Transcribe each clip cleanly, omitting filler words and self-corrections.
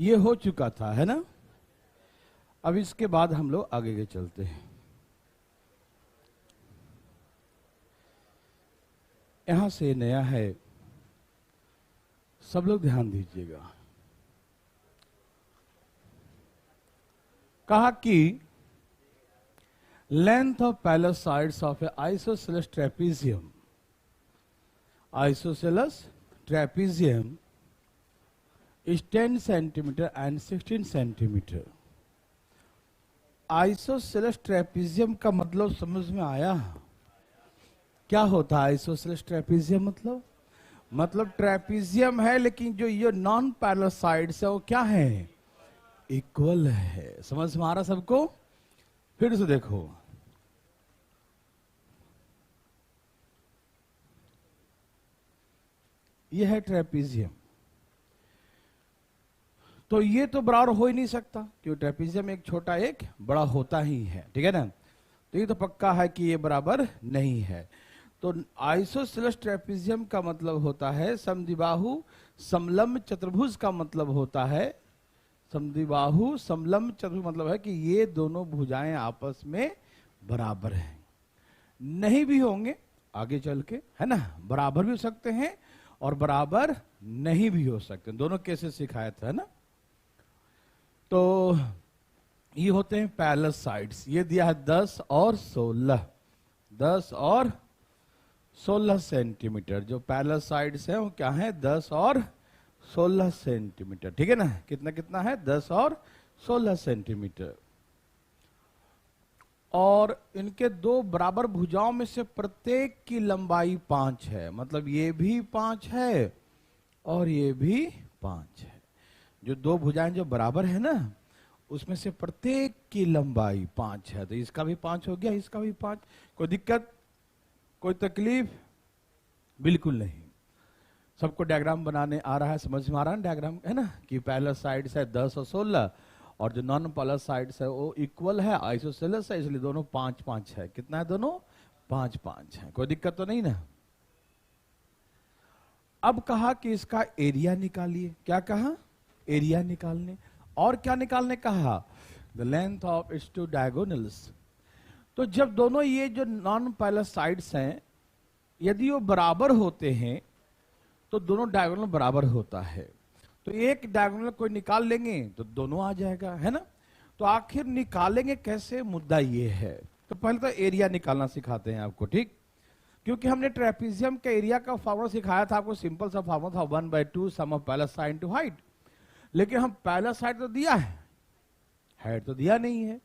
ये हो चुका था, है ना। अब इसके बाद हम लोग आगे के चलते हैं। यहां से नया है, सब लोग ध्यान दीजिएगा। कहा कि length of parallel sides of A isosceles trapezium, isosceles trapezium is 10 centimeter and 16 centimeter। Isosceles trapezium का मतलब समझ में आया? क्या होता है आइसोसेलेस ट्रेपीजियम? मतलब ट्रेपीजियम है, लेकिन जो ये नॉन पैरेलल साइड्स है वो क्या है? इक्वल है। समझ में आ रहा सबको? फिर से देखो, ये है ट्रेपीजियम, तो ये तो बराबर हो ही नहीं सकता, क्योंकि ट्रेपीजियम एक छोटा एक बड़ा होता ही है, ठीक है ना। तो ये तो पक्का है कि ये बराबर नहीं है। तो आइसोसेलेस ट्रेपीजियम का मतलब होता है समद्विबाहु समलंब चतुर्भुज का मतलब होता है, समद्विबाहु समलंब चतुर्भुज मतलब है कि ये दोनों भुजाएं आपस में बराबर हैं। नहीं भी होंगे आगे चल के, है ना, बराबर भी हो सकते हैं और बराबर नहीं भी हो सकते, दोनों केसेस सिखाया था, है ना। तो ये होते हैं पैरेलल साइड्स। ये दिया है 10 और 16, 10 और 16 सेंटीमीटर। जो पैरेलल साइड्स है वो क्या है? 10 और 16 सेंटीमीटर, ठीक है ना। कितना कितना है? 10 और 16 सेंटीमीटर। और इनके दो बराबर भुजाओं में से प्रत्येक की लंबाई 5 है, मतलब ये भी 5 है और ये भी 5 है। जो दो भुजाएं जो बराबर है ना, उसमें से प्रत्येक की लंबाई 5 है। तो इसका भी 5 हो गया, इसका भी 5। कोई दिक्कत, कोई तकलीफ? बिल्कुल नहीं। सबको डायग्राम बनाने आ रहा है, समझ में आ रहा है डायग्राम, है ना, कि पैरेलल साइड्स है 10 और 16 और जो नॉन पैरेलल साइड्स है वो इक्वल है, आइसोसेलेस है, इसलिए दोनों 5-5 है। कितना है? दोनों 5-5 है। कोई दिक्कत तो नहीं ना। अब कहा कि इसका एरिया निकालिए। क्या कहा? एरिया निकालने। और क्या निकालने कहा? The length of its two diagonals. तो जब दोनों ये जो नॉन पैरेलल साइड्स हैं यदि वो बराबर होते हैं तो दोनों डायगोनल बराबर होता है। तो एक डायगोनल कोई निकाल लेंगे तो दोनों आ जाएगा, है ना। तो आखिर निकालेंगे कैसे, मुद्दा ये है। तो पहले तो एरिया निकालना सिखाते हैं आपको, ठीक। क्योंकि हमने ट्रेपीजियम के एरिया का फॉर्मूला सिखाया था आपको, सिंपल सा फॉर्मूला था 1/2 sum of parallel side into height. लेकिन हम पैरेलल साइड तो दिया है, हाइट तो दिया नहीं है।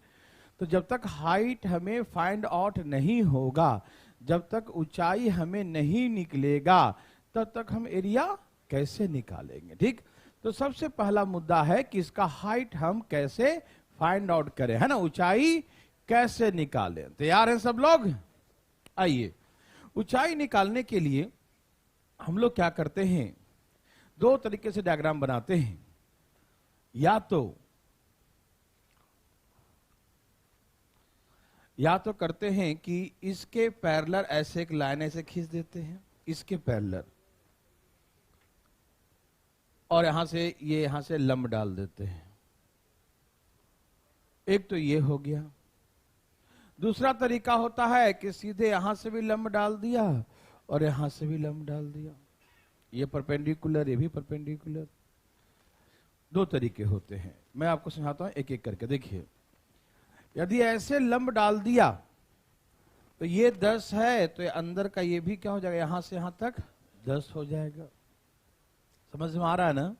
तो जब तक हाइट हमें फाइंड आउट नहीं होगा, जब तक ऊंचाई हमें नहीं निकलेगा, तब तक हम एरिया कैसे निकालेंगे, ठीक। तो सबसे पहला मुद्दा है कि इसका हाइट हम कैसे फाइंड आउट करें, है ना, ऊंचाई कैसे निकालें। तैयार हैं सब लोग? आइए, ऊंचाई निकालने के लिए हम लोग क्या करते हैं, दो तरीके से डायग्राम बनाते हैं। या तो करते हैं कि इसके पैरेलल ऐसे एक लाइन ऐसे खींच देते हैं, इसके पैरेलल, और यहां से लंब डाल देते हैं। एक तो ये हो गया। दूसरा तरीका होता है कि सीधे यहां से भी लंब डाल दिया और यहां से भी लंब डाल दिया। ये परपेंडिकुलर, ये भी परपेंडिकुलर। दो तरीके होते हैं, मैं आपको समझाता हूं एक एक करके। देखिए, यदि ऐसे लंब डाल दिया तो ये 10 है, तो ये अंदर का ये भी क्या हो जाएगा, यहां से यहां तक 10 हो जाएगा। समझ में आ रहा है ना।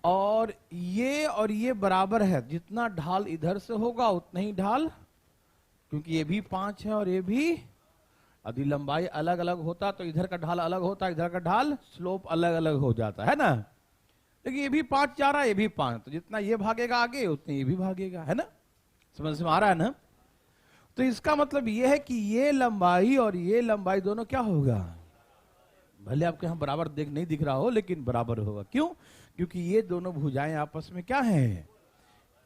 और ये बराबर है, जितना ढाल इधर से होगा उतना ही ढाल, क्योंकि ये भी 5 है और ये भी। यदि लंबाई अलग अलग होता तो इधर का ढाल अलग होता, इधर का ढाल स्लोप अलग अलग हो जाता है ना। लेकिन ये भी 5 जा रहा है, ये भी 5, तो जितना ये भागेगा आगे उतना ये भी भागेगा, है ना। समझ में आ रहा है ना। तो इसका मतलब ये है कि ये लंबाई और ये लंबाई दोनों क्या होगा, भले आपके यहां बराबर नहीं दिख रहा हो, लेकिन बराबर होगा। क्यों? क्योंकि ये दोनों भुजाएं आपस में क्या हैं,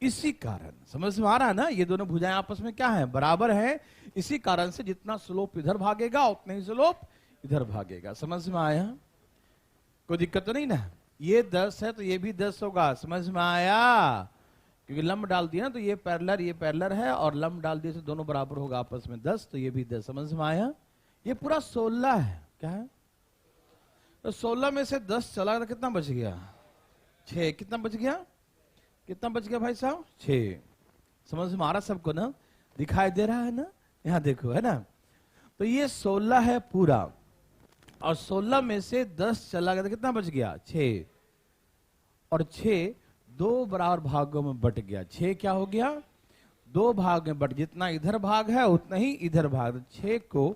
इसी कारण। समझ में आ रहा है ना, ये दोनों भुजाएं आपस में क्या हैं, बराबर हैं। इसी कारण से जितना स्लोप इधर भागेगा उतना ही स्लोप इधर भागेगा। समझ में आया? कोई दिक्कत तो नहीं ना। ये 10 है तो ये भी 10 होगा, समझ में आया? क्योंकि लंब डाल दिया ना, तो ये पैरेलल है, और लंब डाल दिए तो दोनों बराबर होगा आपस में 10, तो ये भी 10, समझ में आया? ये पूरा 16 है। क्या है? तो 16 में से 10 चला तो कितना बच गया? 6। कितना बच गया? कितना बच गया भाई साहब? 6। समझ में आ रहा सबको ना? दिखाई दे रहा है ना? यहाँ देखो, है ना? तो ये 16 है पूरा, और 16 में से 10 चला गया तो कितना बच गया? 6। और 6 2 बराबर भागों में बट गया। 6 क्या हो गया? 2 भाग में बट, जितना इधर भाग है उतना ही इधर भाग। 6 को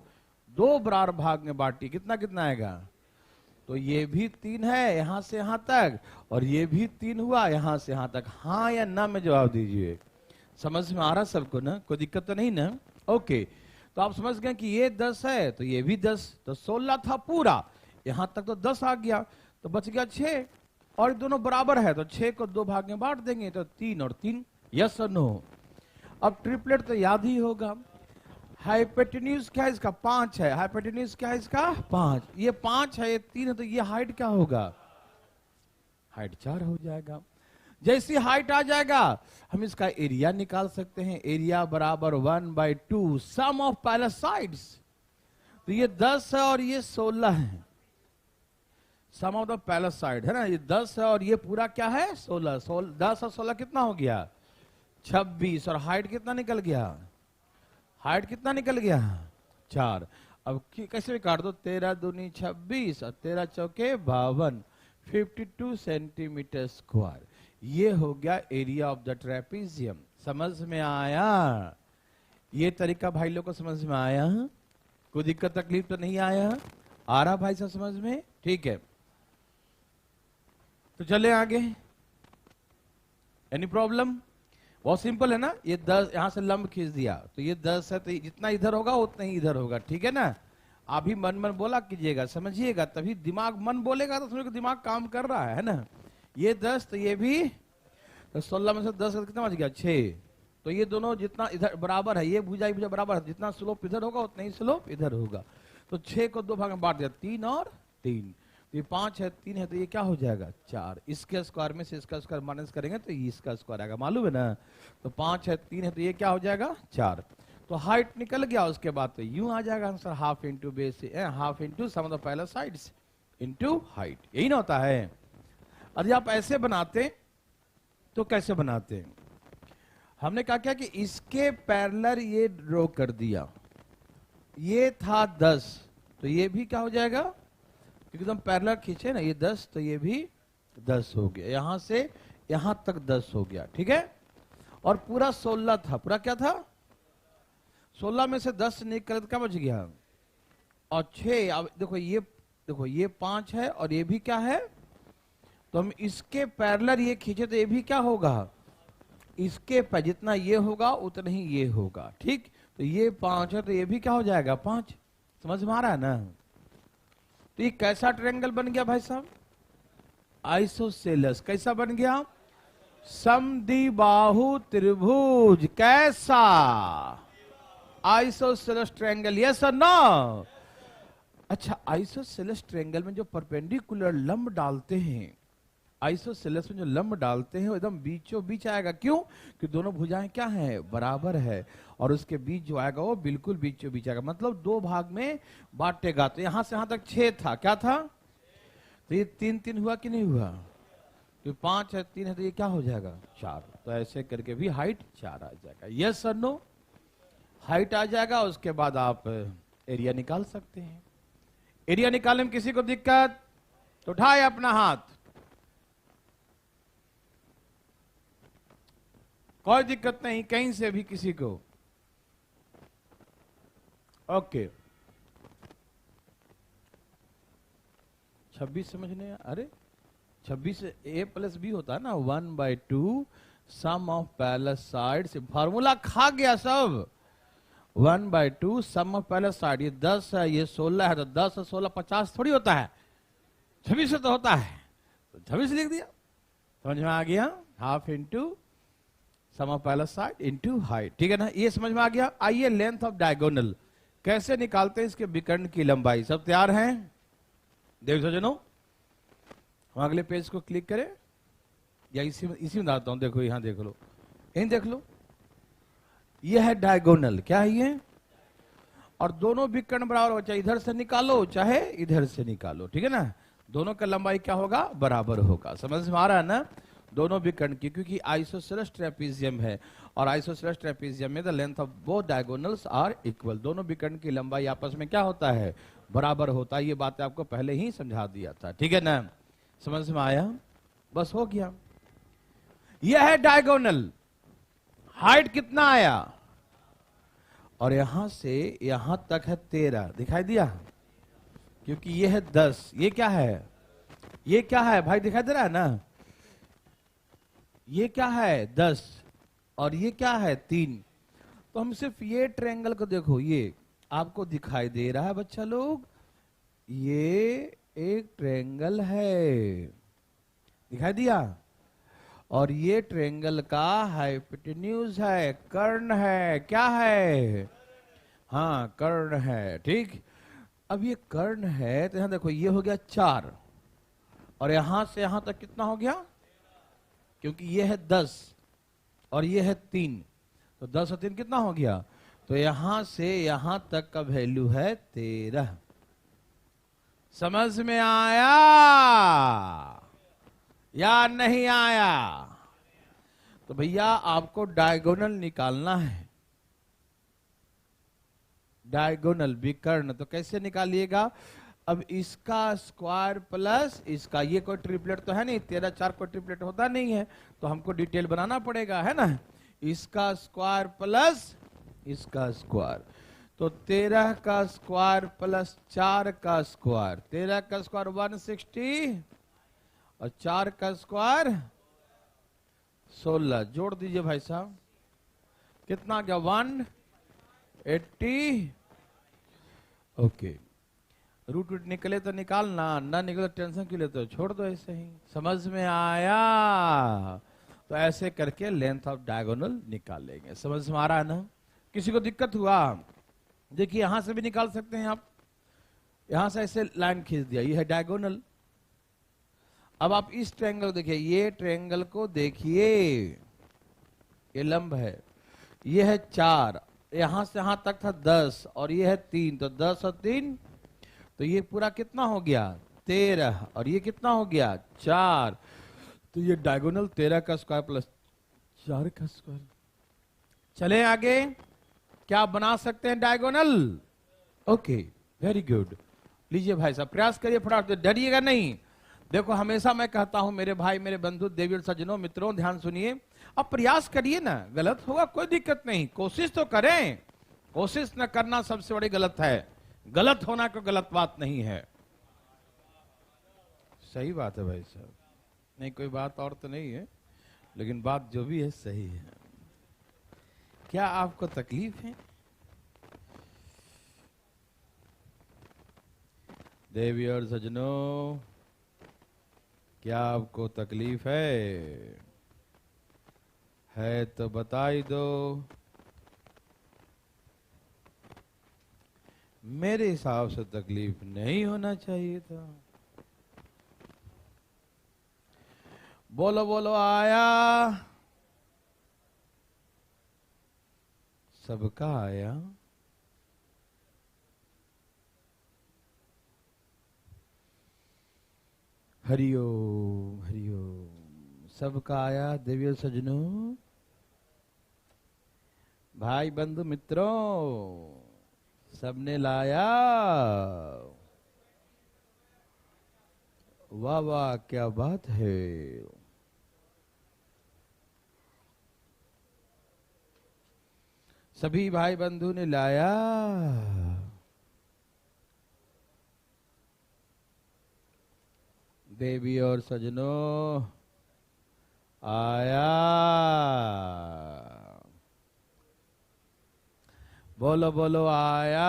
2 बराबर भाग में बांटी, कितना कितना आएगा? तो ये भी 3 है यहां से यहां तक, और ये भी 3 हुआ यहां से यहां तक। हाँ या ना में जवाब दीजिए। समझ में आ रहा सबको ना? कोई दिक्कत तो नहीं ना? ओके, तो आप समझ गए कि ये 10 है तो ये भी 10, तो 16 था पूरा, यहां तक तो 10 आ गया, तो बच गया 6, और दोनों बराबर है तो 6 को 2 भाग में बांट देंगे तो 3 और 3। यस और नो? अब ट्रिपलेट तो याद ही होगा। हाइपोटेन्यूज क्या है इसका? 5 है। हाइपोटेन्यूज क्या है इसका? 5। ये 5 है, ये 3 है, तो ये हाइट क्या होगा? हाइट 4 हो जाएगा। जैसी हाइट आ जाएगा हम इसका एरिया निकाल सकते हैं। एरिया बराबर 1/2 सम ऑफ पैरेलल साइड्स। तो ये 10 है और ये 16 है, सम ऑफ द पैरेलल साइड है ना। ये 10 है और ये पूरा क्या है? 16। 10 और 16 कितना हो गया? 26। और हाइट कितना निकल गया? हाइट कितना निकल गया? 4। अब कैसे भी काट दो, 13 दूनी 26 और 13 चौके 52, 52 सेंटीमीटर स्क्वायर। ये हो गया एरिया ऑफ द ट्रेपीजियम। समझ में आया? ये तरीका भाई लोग को समझ में आया? कोई दिक्कत तकलीफ तो नहीं आया? आ रहा भाई साहब समझ में? ठीक है, तो चले आगे। Any problem? बहुत सिंपल है ना? ये 10 यहां से लंब खींच दिया तो ये 10 है, तो जितना इधर होगा उतना ही इधर होगा। ठीक है ना? आप भी मन मन बोला कीजिएगा, समझिएगा, तभी दिमाग मन बोलेगा तो समझो दिमाग काम कर रहा है ना? ये 10 तो ये भी, तो 16 में से 10 कितना बच गया? 6। तो ये दोनों जितना इधर बराबर है, ये भुजा भुजा बराबर है, जितना स्लोप इधर होगा उतना ही स्लोप इधर होगा। तो 6 को 2 भाग में बांट दिया, 3 और 3। तो ये 5 है, 3 है, तो ये क्या हो जाएगा? 4। इसके स्क्वायर में से इसका स्क्वायर माइनस करेंगे तो इसका स्क्वायर आएगा, मालूम है ना? तो 5 है, 3 है, तो ये क्या हो जाएगा? 4। तो हाइट निकल गया। उसके बाद तो यूं आ जाएगा answer, half into base, half into sum of the parallel sides into height. यही ना होता है? यदि आप ऐसे बनाते तो कैसे बनाते? हमने कहा क्या कि इसके पैरेलल ये ड्रॉ कर दिया, ये था 10, तो ये भी क्या हो जाएगा? एकदम पैरेलल खींचे ना, ये 10 तो ये भी 10 हो गया, यहां से यहां तक 10 हो गया। ठीक है? और पूरा 16 था, पूरा क्या था? 16 में से 10 निकल क्या बच गया? और 6। अब देखो ये 5 है और ये भी क्या है? तो हम इसके पैरेलल ये खींचे तो ये भी क्या होगा? इसके पर जितना ये होगा उतना ही ये होगा। ठीक? तो ये 5 है तो ये भी क्या हो जाएगा? 5। समझ में आ रहा है ना? तो ये कैसा ट्रायंगल बन गया भाई साहब? आइसोसेलेस। कैसा बन गया? समद्विबाहु त्रिभुज। कैसा? Isosceles triangle. यस और नो? अच्छा, आइसोसेलेस ट्रायंगल में जो परपेंडिकुलर लंब डालते हैं, आइसोसेलेस में जो लंब डालते हैं वो एकदम बीचों बीच आएगा। क्यों? कि दोनों भुजाएं क्या है? बराबर है, और उसके बीच जो आएगा वो बिल्कुल बीचों बीच आएगा, मतलब 2 भाग में बांटेगा। तो यहां से यहां तक 6 था, क्या था? तो ये 3 3 हुआ कि नहीं हुआ? तो 5 है, 3 है, तो ये क्या हो जाएगा? 4। तो ऐसे करके भी हाइट 4 आ जाएगा। यस और नो? हाइट आ जाएगा। उसके बाद आप एरिया निकाल सकते हैं। एरिया निकालने में किसी को दिक्कत तो उठाए अपना हाथ। कोई दिक्कत नहीं, कहीं से भी किसी को। ओके, 26 समझने? अरे 26 a प्लस b होता है ना, 1/2 sum of parallel sides. Formula खा गया सब। 1/2 सम ऑफ पैरेलल साइड। ये 10 है, ये 16 है, तो 10 और 16 50 थोड़ी होता है, 26 से तो होता है, तो 26 लिख दिया। समझ में आ गया? Half into sum of parallel side into height. ठीक है ना? ये समझ में आ गया। आइए लेंथ ऑफ डायगोनल कैसे निकालते हैं, इसके विकर्ण की लंबाई। सब तैयार हैं देव सज्जनों? हम अगले पेज को क्लिक करें या इसी में डालता हूं। देखो यहां देख लो, यहीं देख लो, ये है डायगोनल। क्या है ये? और दोनों विकर्ण बराबर हो, चाहे इधर से निकालो चाहे इधर से निकालो, ठीक है ना। दोनों का लंबाई क्या होगा? बराबर होगा। समझ में आ रहा है ना? दोनों विकर्ण की, क्योंकि आइसोसेलेस ट्रेपीजियम है और आइसोसेलेस ट्रेपीजियम में the length of both diagonals are equal. दोनों विकर्ण की लंबाई आपस में क्या होता है? बराबर होता है। ये बातें आपको पहले ही समझा दिया था, ठीक है ना। समझ में आया? बस हो गया। यह है डायगोनल। हाइट कितना आया? और यहां से यहां तक है 13, दिखाई दिया? क्योंकि ये है 10, ये क्या है? ये क्या है भाई? दिखाई दे रहा है ना? ये क्या है? 10 और ये क्या है? 3। तो हम सिर्फ ये ट्रायंगल को देखो, ये आपको दिखाई दे रहा है बच्चा लोग? ये एक ट्रायंगल है, दिखाई दिया? और ये ट्रायंगल का हाइपोटेन्यूज है, कर्ण है। क्या है? हाँ, कर्ण है, ठीक। अब ये कर्ण है तो यहां देखो, ये हो गया 4 और यहां से यहां तक कितना हो गया? क्योंकि ये है 10 और ये है 3, तो 10 और 3 कितना हो गया? तो यहां से यहां तक का वैल्यू है 13। समझ में आया या नहीं आया? तो भैया आपको डायगोनल निकालना है, डायगोनल विकर्ण। तो कैसे निकालिएगा? अब इसका स्क्वायर प्लस इसका, ये कोई ट्रिपलेट तो है नहीं, 13 4 कोई ट्रिपलेट होता नहीं है, तो हमको डिटेल बनाना पड़ेगा, है ना। इसका स्क्वायर प्लस इसका स्क्वायर, तो 13 का स्क्वायर प्लस 4 का स्क्वायर, 13 का स्क्वायर 160 और 4 का स्क्वायर 16। जोड़ दीजिए भाई साहब, कितना गया? 180। ओके, रूट रूट निकले तो निकालना, ना निकले टेंशन क्यों लेते हो, छोड़ दो ऐसे ही। समझ में आया? तो ऐसे करके लेंथ ऑफ डायगोनल निकालेंगे। समझ में आ रहा है ना? किसी को दिक्कत हुआ? देखिए यहां से भी निकाल सकते हैं आप, यहां से ऐसे लाइन खींच दिया, ये है डायगोनल। अब आप इस ट्रायंगल देखिए, ये ट्रायंगल को देखिए, ये लंब है, ये है 4, यहां से यहां तक था 10 और ये है 3, तो 10 और 3, तो ये पूरा कितना हो गया? 13 और ये कितना हो गया? 4। तो ये डायगोनल 13 का स्क्वायर प्लस 4 का स्क्वायर। चले आगे, क्या बना सकते हैं डायगोनल? Okay, very good. लीजिए भाई साहब, प्रयास करिए, फटाफट, डरिएगा नहीं। देखो हमेशा मैं कहता हूं मेरे भाई, मेरे बंधु, देवी और सज्जनों, मित्रों, ध्यान सुनिए। अब प्रयास करिए ना, गलत होगा कोई दिक्कत नहीं, कोशिश तो करें। कोशिश न करना सबसे बड़ी गलत है, गलत होना कोई गलत बात नहीं है। सही बात है भाई साहब, नहीं कोई बात और तो नहीं है, लेकिन बात जो भी है सही है। क्या आपको तकलीफ है? देवी और सज्जनों, क्या आपको तकलीफ है तो बताई दो। मेरे हिसाब से तकलीफ नहीं होना चाहिए था। बोलो बोलो, आया? सबका आया? हरिओम हरिओम, सबका आया। देवियों सज्जनों, भाई बंधु मित्रों, सबने लाया? वाह वाह, क्या बात है। सभी भाई बंधु ने लाया? देवी और सज्जनों, आया? बोलो बोलो, आया?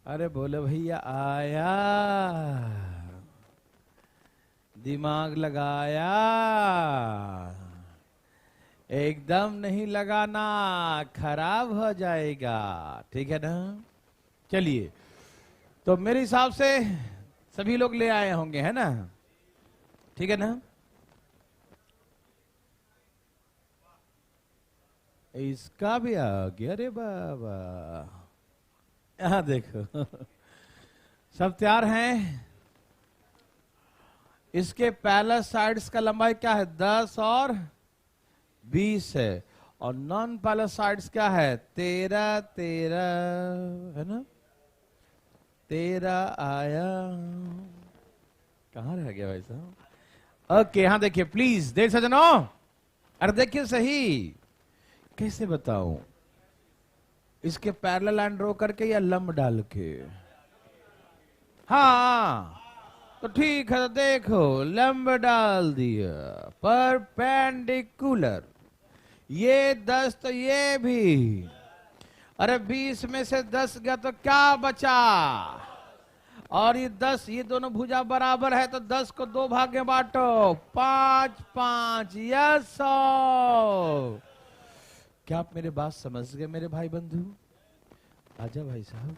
अरे बोलो भैया, आया? दिमाग लगाया? एकदम नहीं लगाना, खराब हो जाएगा, ठीक है ना। चलिए, तो मेरे हिसाब से सभी लोग ले आए होंगे, है ना? ठीक है ना? इसका भी आ गया, अरे बाबा, यहां देखो। सब तैयार हैं? इसके पैरेलल साइड्स का लंबाई क्या है? 10 और 20 है। और नॉन पैरेलल साइड्स क्या है? 13 13, है ना? 13 आया, कहां रह गया भाई साहब? ओके, यहां देखिए प्लीज, देख सजनों, अरे देखिए सही, कैसे बताऊं? इसके पैरेलल लाइन ड्रॉ करके या लंब डाल के? हाँ, तो ठीक है, तो देखो लंब डाल दिया, परपेंडिकुलर, ये 10 तो ये भी, अरे 20 में से 10 गया तो क्या बचा? और ये 10, ये दोनों भुजा बराबर है तो 10 को 2 भाग में बांटो, 5 5, यस। क्या आप मेरे बात समझ गए मेरे भाई बंधु? आजा भाई साहब,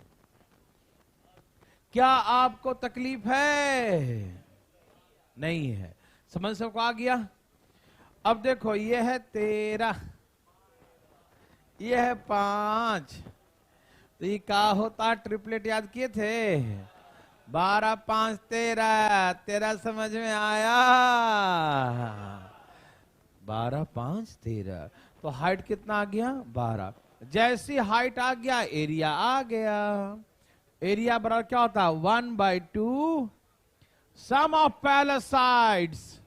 क्या आपको तकलीफ है? नहीं है, समझ सबको आ गया? अब देखो, ये है 13, ये है 5, तो ये क्या होता? ट्रिपलेट याद किए थे? 12 5 13, 13 समझ में आया? 12 5 13, तो हाइट कितना आ गया? 12। जैसी हाइट आ गया, एरिया आ गया। एरिया बराबर क्या होता है? 1/2 सम ऑफ पैरेलल साइड्स,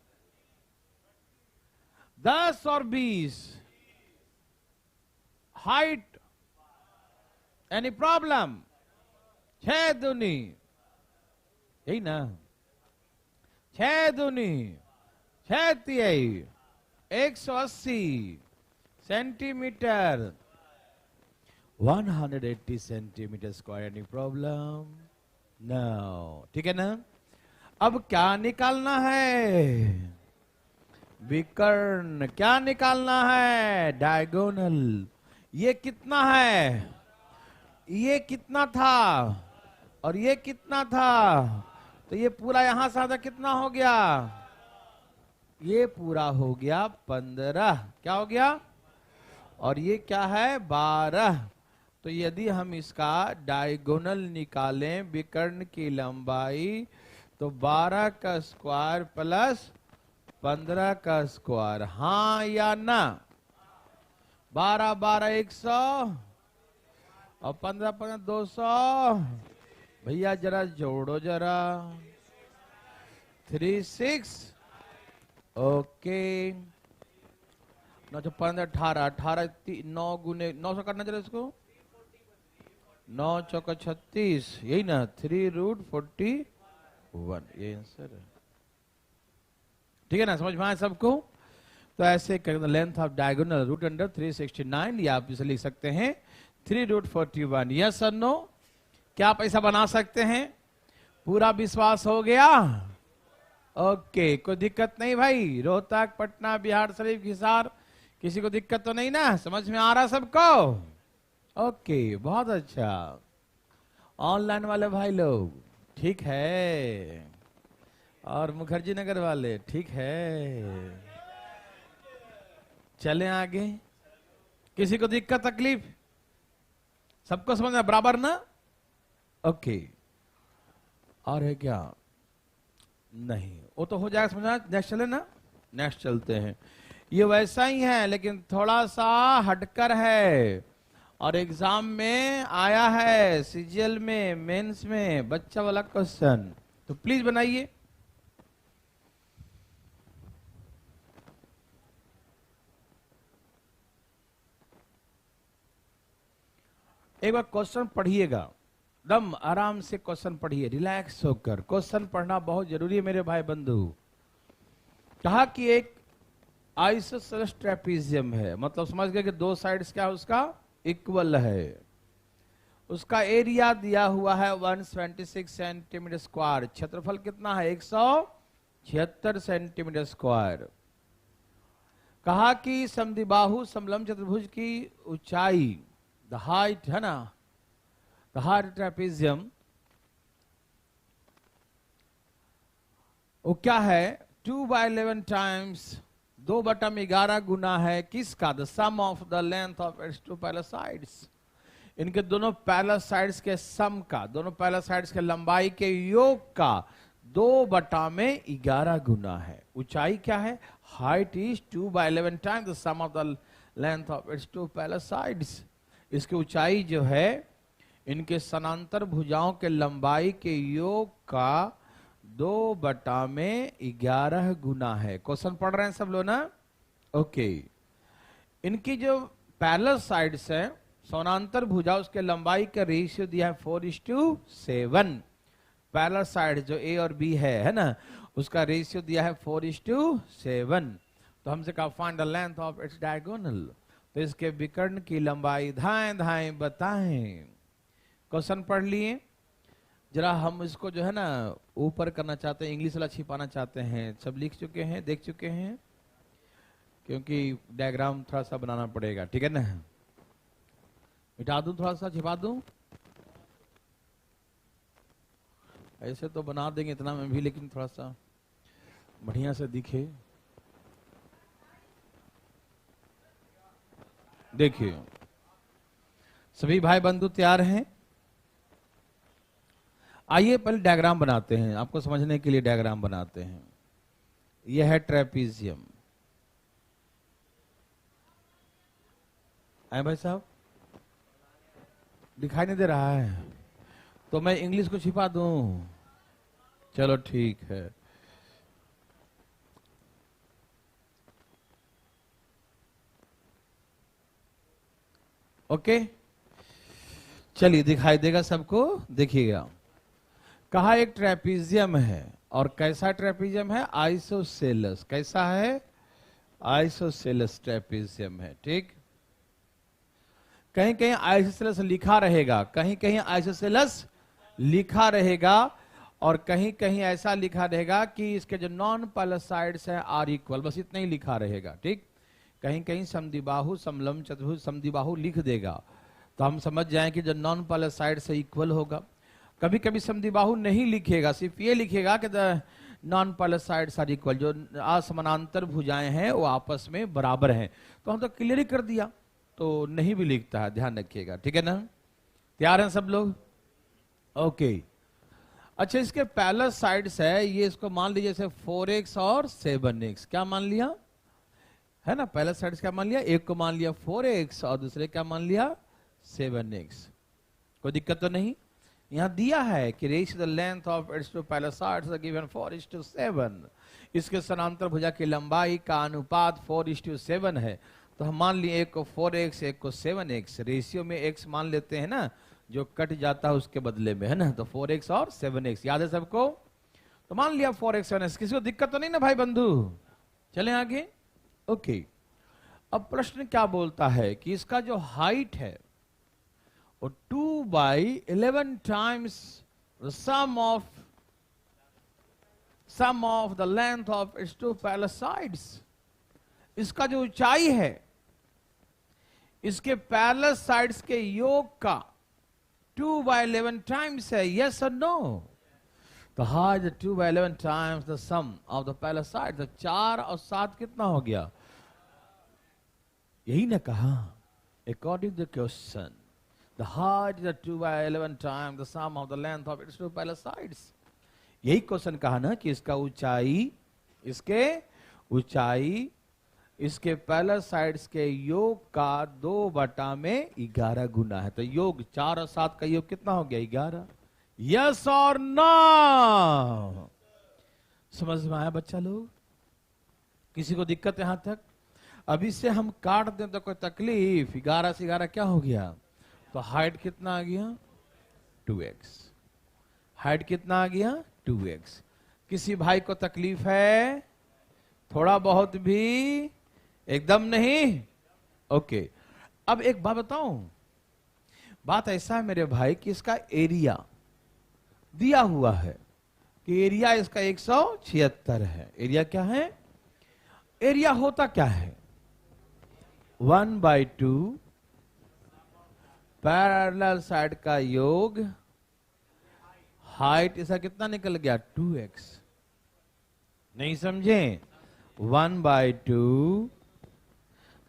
10 और 20। Height, any problem? 6 दूनी, यही ना? 6 दूनी 6 तिहाई, 180 centimetre, 180 centimetre square. Any problem? No, ठीक है ना? अब क्या निकालना है? विकर्ण। क्या निकालना है? डायगोनल। ये कितना है? ये कितना था और ये कितना था? तो ये पूरा यहां से आधा कितना हो गया? ये पूरा हो गया 15। क्या हो गया? और ये क्या है? 12। तो यदि हम इसका डायगोनल निकालें, विकर्ण की लंबाई, तो 12 का स्क्वायर प्लस 15 का स्क्वायर, हाँ या ना? 12 12 100 और 15 15 200। भैया जरा जोड़ो जरा, 3 6, ओके। 9 15 18, 18 9 गुने 900 करना जरा इसको, 9 चौका 36, यही ना? 3√41, ये आंसर है। ठीक है ना? समझ में आया सबको? तो ऐसे लेंथ ऑफ डायगोनल √369, या आप इसे लिख सकते हैं 3√41। यस और नो? क्या आप ऐसा बना सकते हैं? पूरा विश्वास हो गया? ओके, कोई दिक्कत नहीं भाई? रोहतक, पटना, बिहार शरीफ, हिसार, किसी को दिक्कत तो नहीं ना? समझ में आ रहा सबको? ओके, बहुत अच्छा। ऑनलाइन वाले भाई लोग ठीक है, और मुखर्जी नगर वाले ठीक है। चलें आगे। किसी को दिक्कत तकलीफ? सबको समझ में बराबर ना? ओके, और है क्या? नहीं, वो तो हो जाएगा समझना। नेक्स्ट चले ना? नेक्स्ट चलते हैं। ये वैसा ही है लेकिन थोड़ा सा हटकर है, और एग्जाम में आया है, सीजीएल में, मेंस में, बच्चा वाला क्वेश्चन। तो प्लीज बनाइए। एक बार क्वेश्चन पढ़िएगा, दम आराम से क्वेश्चन पढ़िए, रिलैक्स होकर। क्वेश्चन पढ़ना बहुत जरूरी है मेरे भाई बंधु। कहा कि एक आइसोसेलेस ट्रेपीजियम है, मतलब समझ गए कि दो साइड्स क्या है उसका? इक्वल है। उसका एरिया दिया हुआ है 126 सेंटीमीटर स्क्वायर। क्षेत्रफल कितना है? 176 सेंटीमीटर स्क्वायर। कहा कि समद्विबाहु समलंब चतुर्भुज की ऊंचाई, द हाइट है ना, द हाइट ट्रेपीजियम वो क्या है, 2/11 टाइम्स 2/11 गुना है किसका, the sum of the length of its two parallel sides, इनके दोनों पैरेलल साइड्स के सम का, दोनों पैरेलल साइड्स के लंबाई के योग का 2/11 गुना है। ऊंचाई क्या है, height is 2/11 times the sum of the length of its two parallel sides. इसकी ऊंचाई जो है इनके समानांतर भुजाओं के लंबाई के योग का 2/11 गुना है। क्वेश्चन पढ़ रहे हैं सब लोग ना? ओके। इनकी जो पैरेलल साइड्स है, समानांतर भुजा, उसके लंबाई का रेशियो दिया है 4:7। पैरेलल साइड जो ए और बी है ना, उसका रेशियो दिया है 4:7। तो हमसे कहा find the length of its diagonal, तो इसके विकर्ण की लंबाई धाएं धाएं बताएं। क्वेश्चन पढ़ लिए, जरा हम इसको जो है ना ऊपर करना चाहते हैं, इंग्लिश वाला छिपाना चाहते हैं। सब लिख चुके हैं, देख चुके हैं, क्योंकि डायग्राम थोड़ा सा बनाना पड़ेगा, ठीक है ना? मिटा दूं, थोड़ा सा छिपा दूं, ऐसे तो बना देंगे इतना में भी, लेकिन थोड़ा सा बढ़िया से दिखे। देखिए सभी भाई बंधु तैयार हैं? आइए पहले डायग्राम बनाते हैं, आपको समझने के लिए डायग्राम बनाते हैं। यह है ट्रेपीजियम। आए भाई साहब, दिखाई नहीं दे रहा है तो मैं इंग्लिश को छिपा दूं? चलो ठीक है। ओके, चलिए दिखाई देगा सबको, देखिएगा। कहा एक ट्रेपीजियम है, और कैसा ट्रेपीजियम है, आइसोसेलस। कैसा है, आइसोसेलस ट्रेपीजियम है, ठीक। कहीं कहीं आइसोसेलस लिखा रहेगा, कहीं कहीं आइसोसेलस लिखा रहेगा, और कहीं कहीं ऐसा लिखा रहेगा कि इसके जो नॉन पैरेलल साइड्स है आर इक्वल, बस इतना ही लिखा रहेगा, ठीक। कहीं कहीं समद्विबाहु, समलंब, चतुर्भुज, समद्विबाहु लिख देगा, तो हम समझ जाएं कि जो नॉन पैरेलल साइड से इक्वल होगा। कभी कभी समद्विबाहु नहीं लिखेगा, सिर्फ ये लिखेगा कि the non parallel sides are equal, जो असमानांतर भुजाएं हैं वो आपस में बराबर हैं। तो हम तो क्लियर ही कर दिया, तो नहीं भी लिखता है, ध्यान रखिएगा, ठीक है ना? तैयार हैं सब लोग? ओके। अच्छा, इसके पैरेलल साइड्स है, ये इसको मान लीजिए जैसे 4x और 7x। क्या मान लिया है ना? पैरेलल साइड्स क्या मान लिया? एक को मान लिया 4x और दूसरे क्या मान लिया 7x। कोई दिक्कत तो नहीं? यहां दिया है कि ratio the length of its two parallel sides are given 4:7। इसके समानांतर भुजा की लंबाई का अनुपात 4:7 है। तो हम मान लिए एक को 4x, एक को 7x। रेशियो में x मान लेते हैं ना, जो कट जाता है उसके बदले में, है ना? तो 4x और 7x याद है सबको? तो मान लिया 4x 7x। किसी को दिक्कत तो नहीं ना भाई बंधु? चलें आगे। ओके। अब प्रश्न क्या बोलता है कि इसका जो हाइट है वो 2/11 times sum of the length of its two parallel sides. इसका जो ऊंचाई है इसके पैरेलल साइड्स के योग का 2/11 टाइम्स है। यस और नो? तो height 2/11 times the sum of the parallel sides. तो 4 और 7 कितना हो गया? यही ना कहा, according to the question the height is 2/11 times the sum of the length of its two parallel sides। यही क्वेश्चन कहा ना कि इसका ऊंचाई, इसके ऊंचाई इसके पैरेलल साइड्स के योग का 2/11 गुना है। तो योग 4 और 7 का योग कितना हो गया? 11। यस और नो? समझ में आया बच्चा लोग? किसी को दिक्कत यहां तक? अभी से हम काट दें तो कोई तकलीफ? 11 से 11 क्या हो गया? तो हाइट कितना आ गया? 2x। हाइट कितना आ गया? 2x। किसी भाई को तकलीफ है? थोड़ा बहुत भी? एकदम नहीं? ओके। अब एक बात बताऊं, बात ऐसा है मेरे भाई कि इसका एरिया दिया हुआ है कि एरिया इसका 176 है। एरिया क्या है? एरिया होता क्या है? 1/2 पैरेलल साइड का योग, हाइट इसका कितना निकल गया? 2x। नहीं समझे? 1/2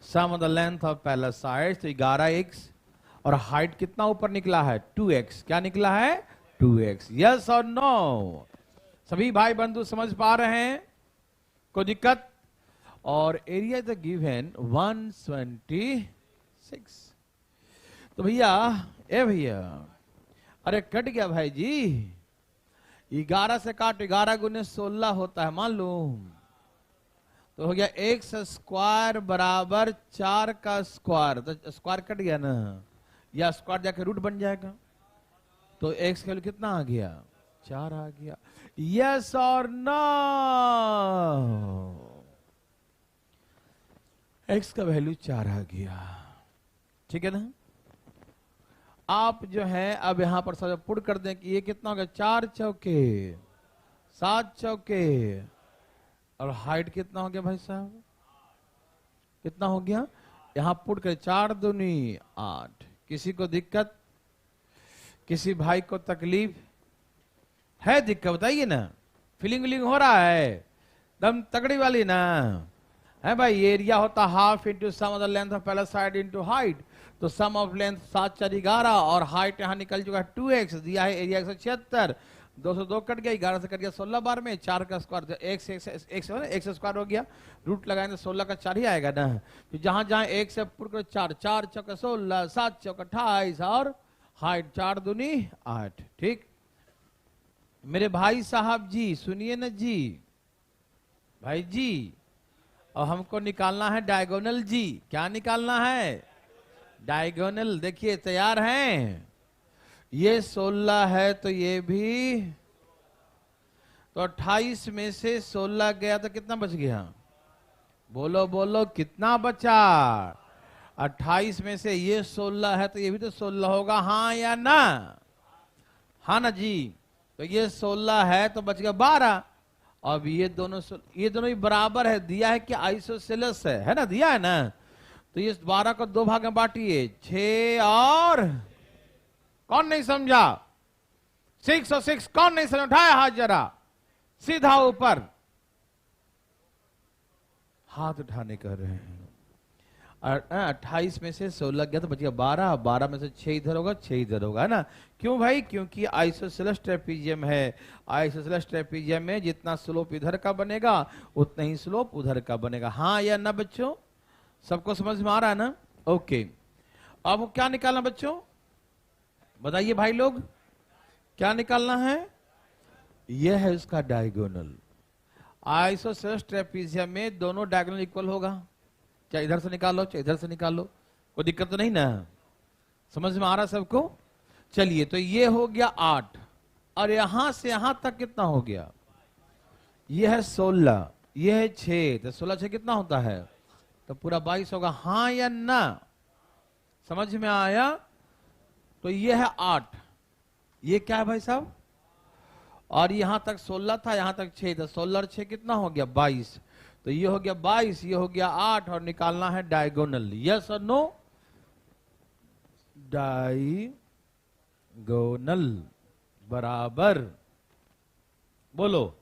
sum of the length of पहला साइड, तो 11x, और हाइट कितना ऊपर निकला है? 2x। क्या निकला है? 2x। यस और नो? सभी भाई बंधु समझ पा रहे हैं? कोई दिक्कत? और एरिया द गिवन 126। तो भैया, ए भैया, अरे कट गया भाई जी। 11 से काट, 11 गुने 16 होता है मालूम। तो हो गया x स्क्वायर बराबर 4 का स्क्वायर। तो स्क्वायर कट गया ना, या स्क्वायर जाके रूट बन जाएगा। तो x का वैल्यू कितना आ गया? 4 आ गया। यस और नो? x का वैल्यू 4 आ गया। ठीक है ना? आप जो है अब यहां पर सब पुट कर दें कि ये कितना हो गया? 4 चौके 7 चौके, और हाइट कितना हो गया भाई साहब? कितना हो गया? यहां पुट कर 4 दूनी 8। किसी को दिक्कत? किसी भाई को तकलीफ है? दिक्कत बताइए ना। फीलिंग विलिंग हो रहा है? दम तगड़ी वाली ना है भाई। ये एरिया होता half into sum of the length of पहला साइड इंटू हाइट। तो सम ऑफ लेंथ 7 4 11, और हाइट यहां निकल चुका है 2x। दिया है एरिया 176। 2 से 2 कट गया, 11 से कट गया 16 बार में। 4 का स्क्वायर x स्क्वायर हो गया। रूट लगाएंगे 16 का 4 ही आएगा ना। तो जहां जहां 1 से पूरा 4, 4 चौका 16, 7 चौका 28, और हाइट 4 दूनी 8। ठीक? मेरे भाई साहब जी सुनिए ना जी, भाई जी, और हमको निकालना है डायगोनल जी। क्या निकालना है? डायगोनल। देखिए तैयार हैं? ये 16 है तो ये भी, तो 28 में से 16 गया तो कितना बच गया? बोलो बोलो कितना बचा? 28 में से ये 16 है तो ये भी तो 16 होगा, हाँ या ना? हाँ ना जी? तो ये 16 है तो बच गया 12। अब ये दोनों ही बराबर है। दिया है कि आइसोसेलेस है ना? दिया है ना? तो ये 12 को 2 भाग में बांटिए, 6 और कौन नहीं समझा? 6 और 6 कौन नहीं समझा? उठाया हाथ जरा, सीधा ऊपर हाथ उठाने कर रहे हैं। 28 में से 16 गया तो बच गया 12। 12 में से 6 इधर होगा, 6 इधर होगा, है ना? क्यों भाई? क्योंकि आइसोसेलेस ट्रेपीजियम है। आइसोसेलेस ट्रेपीजियम में जितना स्लोप इधर का बनेगा उतना ही स्लोप उधर का बनेगा। हाँ या ना बच्चों? सबको समझ में आ रहा है ना? ओके। अब क्या निकालना बच्चों? बताइए भाई लोग, क्या निकालना है? यह है उसका डायगोनल। आइसोसेलेस ट्रेपीजियम में दोनों डायगोनल इक्वल होगा। चाहे इधर से निकालो चाहे इधर से निकालो, कोई दिक्कत तो नहीं ना? समझ में आ रहा सबको? चलिए, तो ये हो गया 8, और यहां से यहां तक कितना हो गया? ये है 16, ये है 6, तो 16 6 कितना होता है? तो पूरा 22 होगा। हाँ या ना? समझ में आया? तो ये है 8, ये क्या है भाई साहब? और यहां तक 16 था, यहां तक 6 था। 16 और 6 कितना हो गया? 22। तो ये हो गया 22, ये हो गया 8, और निकालना है डायगोनल। यस और नो? डायगोनल बराबर, बोलो,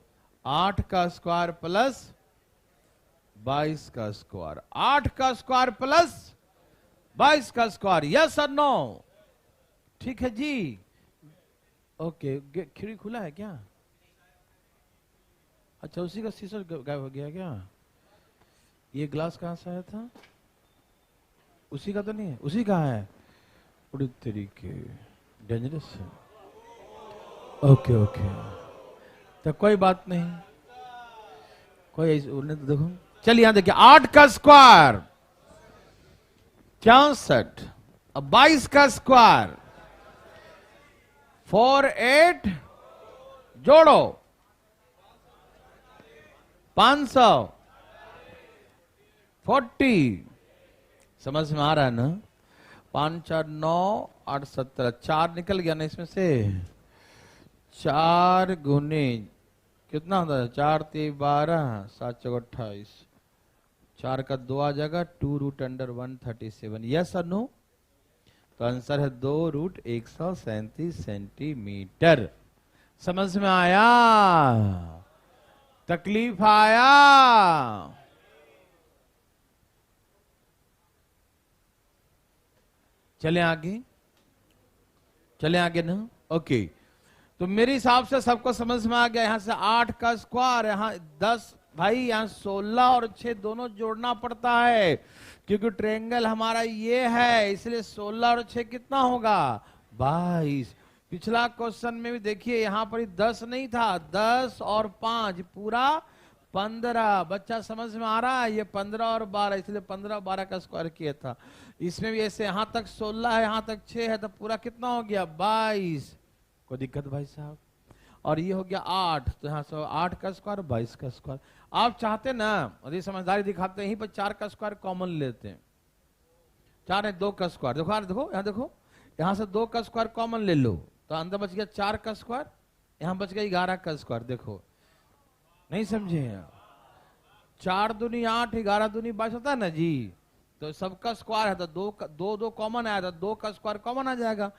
8 का स्क्वायर प्लस 22 का स्क्वायर। 8 का स्क्वायर प्लस 22 का स्क्वायर। यस और नो? ठीक है जी? ओके। खिड़की खुला है क्या? अच्छा, उसी का शीशा गायब हो गया क्या? ये ग्लास कहां से आया था? उसी का तो नहीं है? उसी का है? बड़ी तरीके डेंजरस है। ओके ओके, तो कोई बात नहीं, कोई उन्हें तो देखो। चलिए यहां देखिए, 8 का स्क्वायर 64, अब 22 का स्क्वायर 4 8 जोड़ो 540। समझ में आ रहा है ना? 5 4 9 8 17, 4 निकल गया ना इसमें से। 4 गुने कितना होता है? 4 3 12, 7 4 28, 4 का 2 आ जाएगा, 2√137। यस और नो? तो आंसर है 2√137 सेंटीमीटर। समझ में आया? तकलीफ आया, चले आगे, चले आगे ना। ओके, तो मेरे हिसाब से सबको समझ में आ गया। यहां से 8 का स्क्वायर, यहां 10, भाई यहां 16 और 6 दोनों जोड़ना पड़ता है, क्योंकि ट्रायंगल हमारा ये है, इसलिए 16 और 6 कितना होगा, 22। पिछला क्वेश्चन में भी देखिए, यहां पर 10 नहीं था, 10 और 5 पूरा 15। बच्चा समझ में आ रहा है, ये 15 और 12, इसलिए 15 और 12 का स्क्वायर किया था। इसमें भी ऐसे, यहां तक 16 है, यहां तक 6 है, तो पूरा कितना हो गया, 22। कोई दिक्कत भाई साहब? और ये हो गया 8, तो यहाँ से 8 का स्क्वायर, 22 का स्क्वायर। आप चाहते ना, और ये समझदारी दिखाते हैं, यहीं पर 4 का स्क्वायर कॉमन लेते हैं। 4 है, 2 का स्क्वायर, देखो यार, देखो यहाँ, देखो यहाँ से 2 का स्क्वायर कॉमन ले लो, तो अंदर बच गया 4 का स्क्वायर, यहाँ बच गया 11 का स्क्वायर। देखो, नहीं समझे? 4 दूनी 8, 11 दूनी 22 होता है ना जी। तो सबका स्क्वायर है, तो 2 कॉमन आया, तो 2 का स्क्वायर कॉमन आ जाएगा।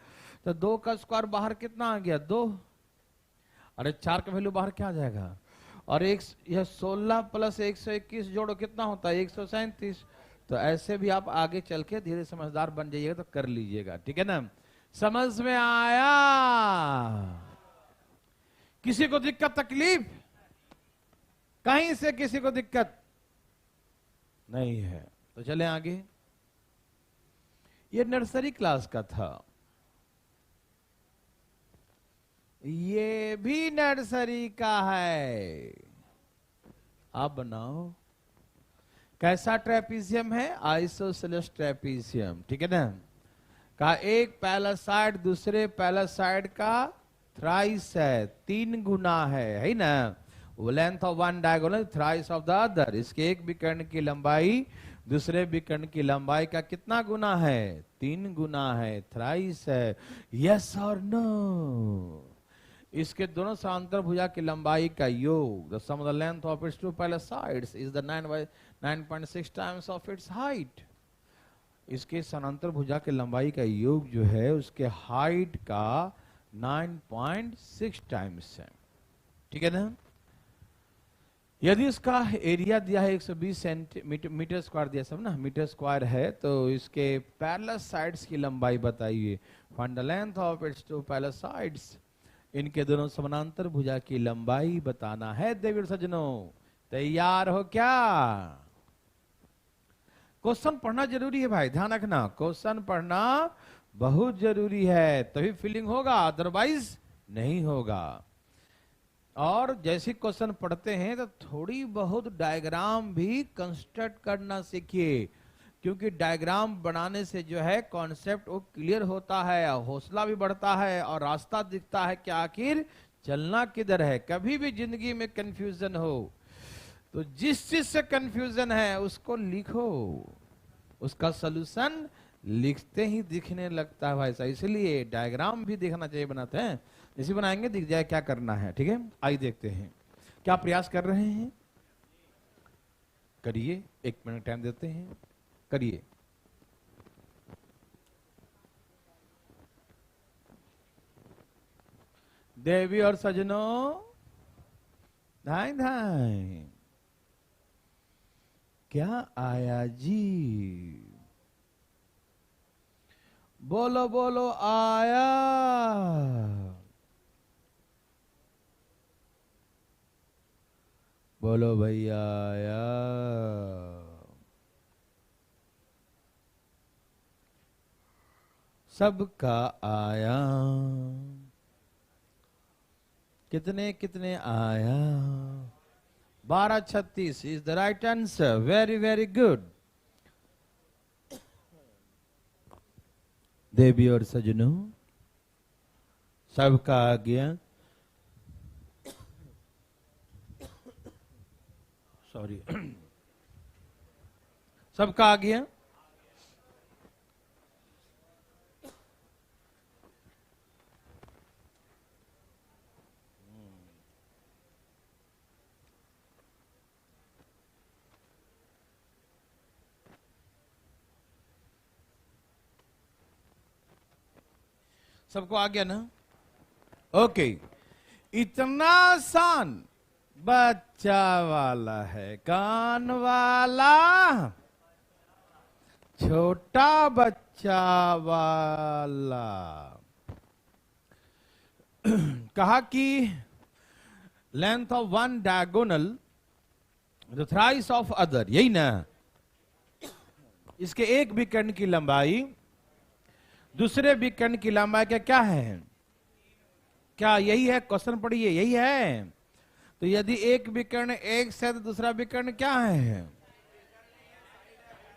तो 2 का स्क्वायर बाहर कितना आ गया, 2। अरे 4 का वैल्यू बाहर क्या आ जाएगा? और एक यह 16 प्लस 121 जोड़ो, कितना होता है, 137। तो ऐसे भी आप आगे चल के धीरे समझदार बन जाइएगा, तो कर लीजिएगा, ठीक है ना? समझ में आया? किसी को दिक्कत तकलीफ, कहीं से किसी को दिक्कत नहीं है? तो चलें आगे। ये नर्सरी क्लास का था, ये भी नर्सरी का है। आप बनाओ, कैसा ट्रेपीजियम है, आइसोसेलेस ट्रेपीजियम, ठीक है ना? का एक पैरासाइड दूसरे पैरासाइड का थ्राइस है, 3 गुना है ना? वो length of one diagonal thrice of the other. इसके एक विकर्ण की लंबाई दूसरे विकर्ण की लंबाई का कितना गुना है, 3 गुना है, थ्राइस है। यस और नो? इसके दोनों समांतर भुजा की लंबाई का योग, the sum of the length of its two parallel sides is the 9.6 times of its height. इसके समांतर भुजा की लंबाई का योग जो है, उसके हाइट का 9.6 टाइम्स है, ठीक है ना? यदि इसका एरिया दिया है 120 सेंटीमीटर, मीटर स्क्वायर दिया सब ना, मीटर स्क्वायर है, तो इसके पैरेलल साइड्स की लंबाई बताइए। Find the length of its two parallel sides. इनके दोनों समानांतर भुजा की लंबाई बताना है। देवी और सज्जनों, तैयार हो क्या? क्वेश्चन पढ़ना जरूरी है भाई, ध्यान रखना, क्वेश्चन पढ़ना बहुत जरूरी है, तभी फीलिंग होगा, अदरवाइज नहीं होगा। और जैसे क्वेश्चन पढ़ते हैं तो थोड़ी बहुत डायग्राम भी कंस्ट्रक्ट करना सीखिए, क्योंकि डायग्राम बनाने से जो है कॉन्सेप्ट वो क्लियर होता है, हौसला भी बढ़ता है और रास्ता दिखता है कि आखिर चलना किधर है। कभी भी जिंदगी में कंफ्यूजन हो तो जिस चीज से कंफ्यूजन है उसको लिखो, उसका सलूशन लिखते ही दिखने लगता है भाई साहब। इसलिए डायग्राम भी देखना चाहिए, बनाते हैं, इसी बनाएंगे दिख जाए क्या करना है, ठीक है? आइए देखते हैं, क्या प्रयास कर रहे हैं? करिए, 1 मिनट टाइम देते हैं, करिए। देवी और सजनों, धाई धाई, क्या आया जी? बोलो बोलो, आया? बोलो भैया, आया? सबका आया? कितने कितने आया? 1236 is the right answer. Very very good. देवी और सजनों, सबका आ गया? सॉरी, सबका आ गया? सबको आ गया ना? ओके, इतना आसान बच्चा वाला है, कान वाला, छोटा बच्चा वाला। कहा कि length of one diagonal the thrice of other, यही ना। इसके एक विकर्ण की लंबाई दूसरे विकर्ण की लंबाई का क्या है? क्या यही है? क्वेश्चन पढ़िए, यही है। तो यदि एक विकर्ण एक से तो दूसरा विकर्ण क्या है?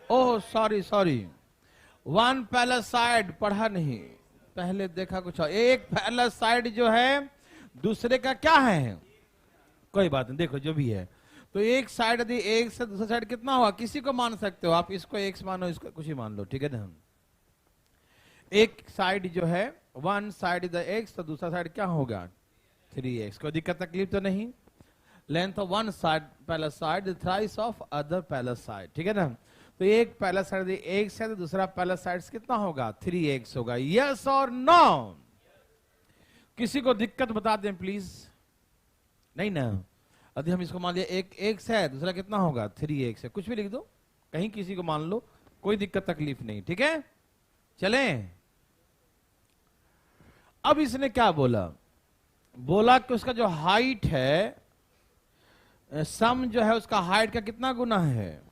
ओह सॉरी सॉरी, वन पहला साइड पढ़ा नहीं, पहले देखा कुछ और। एक पहला साइड जो है दूसरे का क्या है? कोई बात नहीं, देखो जो भी है। तो एक साइड यदि एक से दूसरा साइड कितना हुआ? किसी को मान सकते हो आप, इसको एक्स मानो, इसको कुछ ही मान लो, ठीक है ना। एक साइड जो है, वन साइड इज एक्स, तो दूसरा साइड क्या होगा? 3x। कोई दिक्कत तकलीफ तो नहीं। लेंथ ऑफ वन साइड पहला साइड थ्राइस ऑफ अदर पहला साइड, ठीक है ना। तो एक पहला साइड एक से, तो दूसरा पहला साइड कितना होगा? 3x होगा। यस और नो? किसी को दिक्कत बता दें प्लीज? नहीं ना। यदि हम इसको मान लिया एक x है, दूसरा कितना होगा? 3x है। कुछ भी लिख दो, कहीं किसी को मान लो, कोई दिक्कत तकलीफ नहीं, ठीक है। चलें। अब इसने क्या बोला? बोला कि उसका जो हाइट है, सम जो है उसका हाइट का कितना गुना है?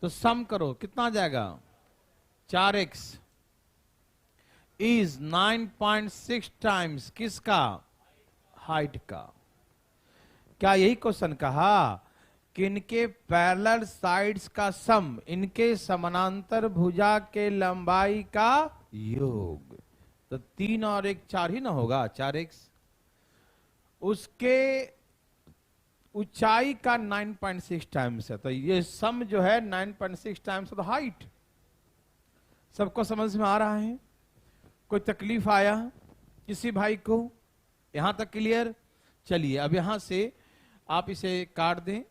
तो सम करो, कितना आ जाएगा? 4x इज 9.6 टाइम्स किसका? हाइट का। क्या यही क्वेश्चन कहा कि इनके पैरेलल साइड्स का सम इनके समानांतर भुजा के लंबाई का योग? तो 3 और 1 4 ही ना होगा, 4x। उसके ऊंचाई का 9.6 टाइम्स है, तो ये सम जो है 9.6 टाइम्स ऑफ द हाइट। सबको समझ में आ रहा है? कोई तकलीफ आया किसी भाई को? यहां तक क्लियर? चलिए अब यहां से आप इसे काट दें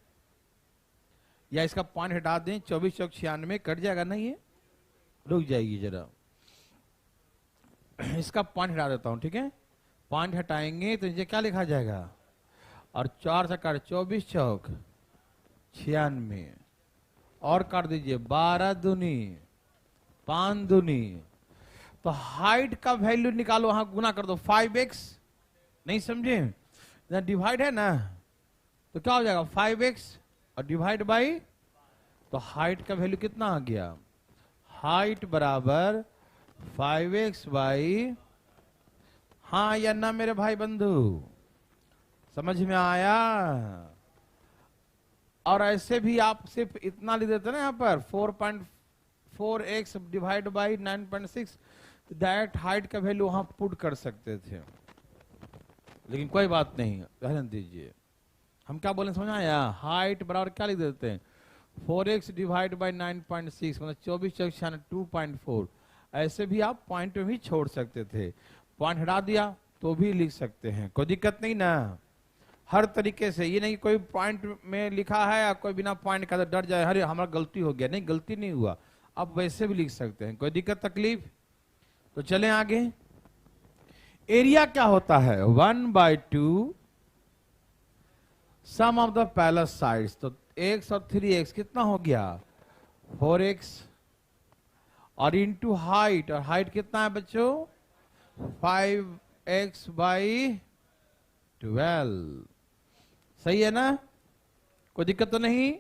या इसका पॉइंट हटा दें। 24 चौक 96 कट जाएगा ना, ये रुक जाएगी जरा, इसका पॉइंट हटा देता हूं, ठीक है। पॉइंट हटाएंगे तो नीचे क्या लिखा जाएगा? और 4 से काट 24 चौक 96 और काट दीजिए 12 दूनी 5 दूनी। तो हाइट का वैल्यू निकालो, वहां गुना कर दो 5x। नहीं समझे? डिवाइड है ना, तो क्या हो जाएगा? 5x और डिवाइड बाई, तो हाइट का वैल्यू कितना आ गया? हाइट बराबर 5x बाई, हाँ या ना मेरे भाई बंधु? समझ में आया? और ऐसे भी आप सिर्फ इतना लिख देते ना यहाँ पर 4.4x डिवाइड बाई 9.6, तो डायरेक्ट हाइट का वैल्यू वहां पुट कर सकते थे, लेकिन कोई बात नहीं, रहने दीजिए। हम क्या बोले समझ आया? हाइट बराबर क्या लिख देते हैं? 4x डिवाइड बाई 9.6, मतलब 24 चौक 2.4। ऐसे भी आप पॉइंट में भी छोड़ सकते थे, पॉइंट हटा दिया तो भी लिख सकते हैं, कोई दिक्कत नहीं ना। हर तरीके से, ये नहीं कोई पॉइंट में लिखा है या कोई बिना पॉइंट का तो डर जाए अरे हमारा गलती हो गया। नहीं, गलती नहीं हुआ, आप वैसे भी लिख सकते हैं, कोई दिक्कत तकलीफ? तो चलें आगे। एरिया क्या होता है? 1/2 sum of the parallel sides. तो x और 3x कितना हो गया? 4x। और इंटू हाइट, और हाइट कितना है बच्चों? 5x by 12। सही है ना? कोई दिक्कत तो नहीं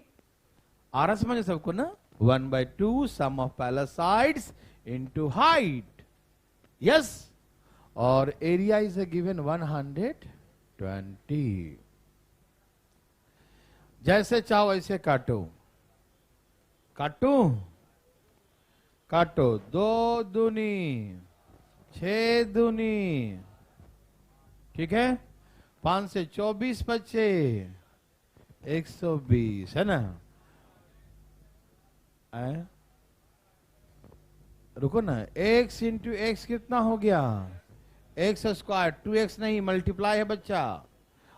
आ रहा? समझे सबको ना? 1/2 sum of parallel sides into height. Yes. और एरिया इज गिवन 120। जैसे चाहो वैसे काटो, काटो काटो। 2 दूनी 6 दूनी, ठीक है। 5 से 24 बच्चे 120 है ना? रुको ना, x इंटू एक्स कितना हो गया? एक्स स्क्वायर, 2x नहीं मल्टीप्लाई है बच्चा,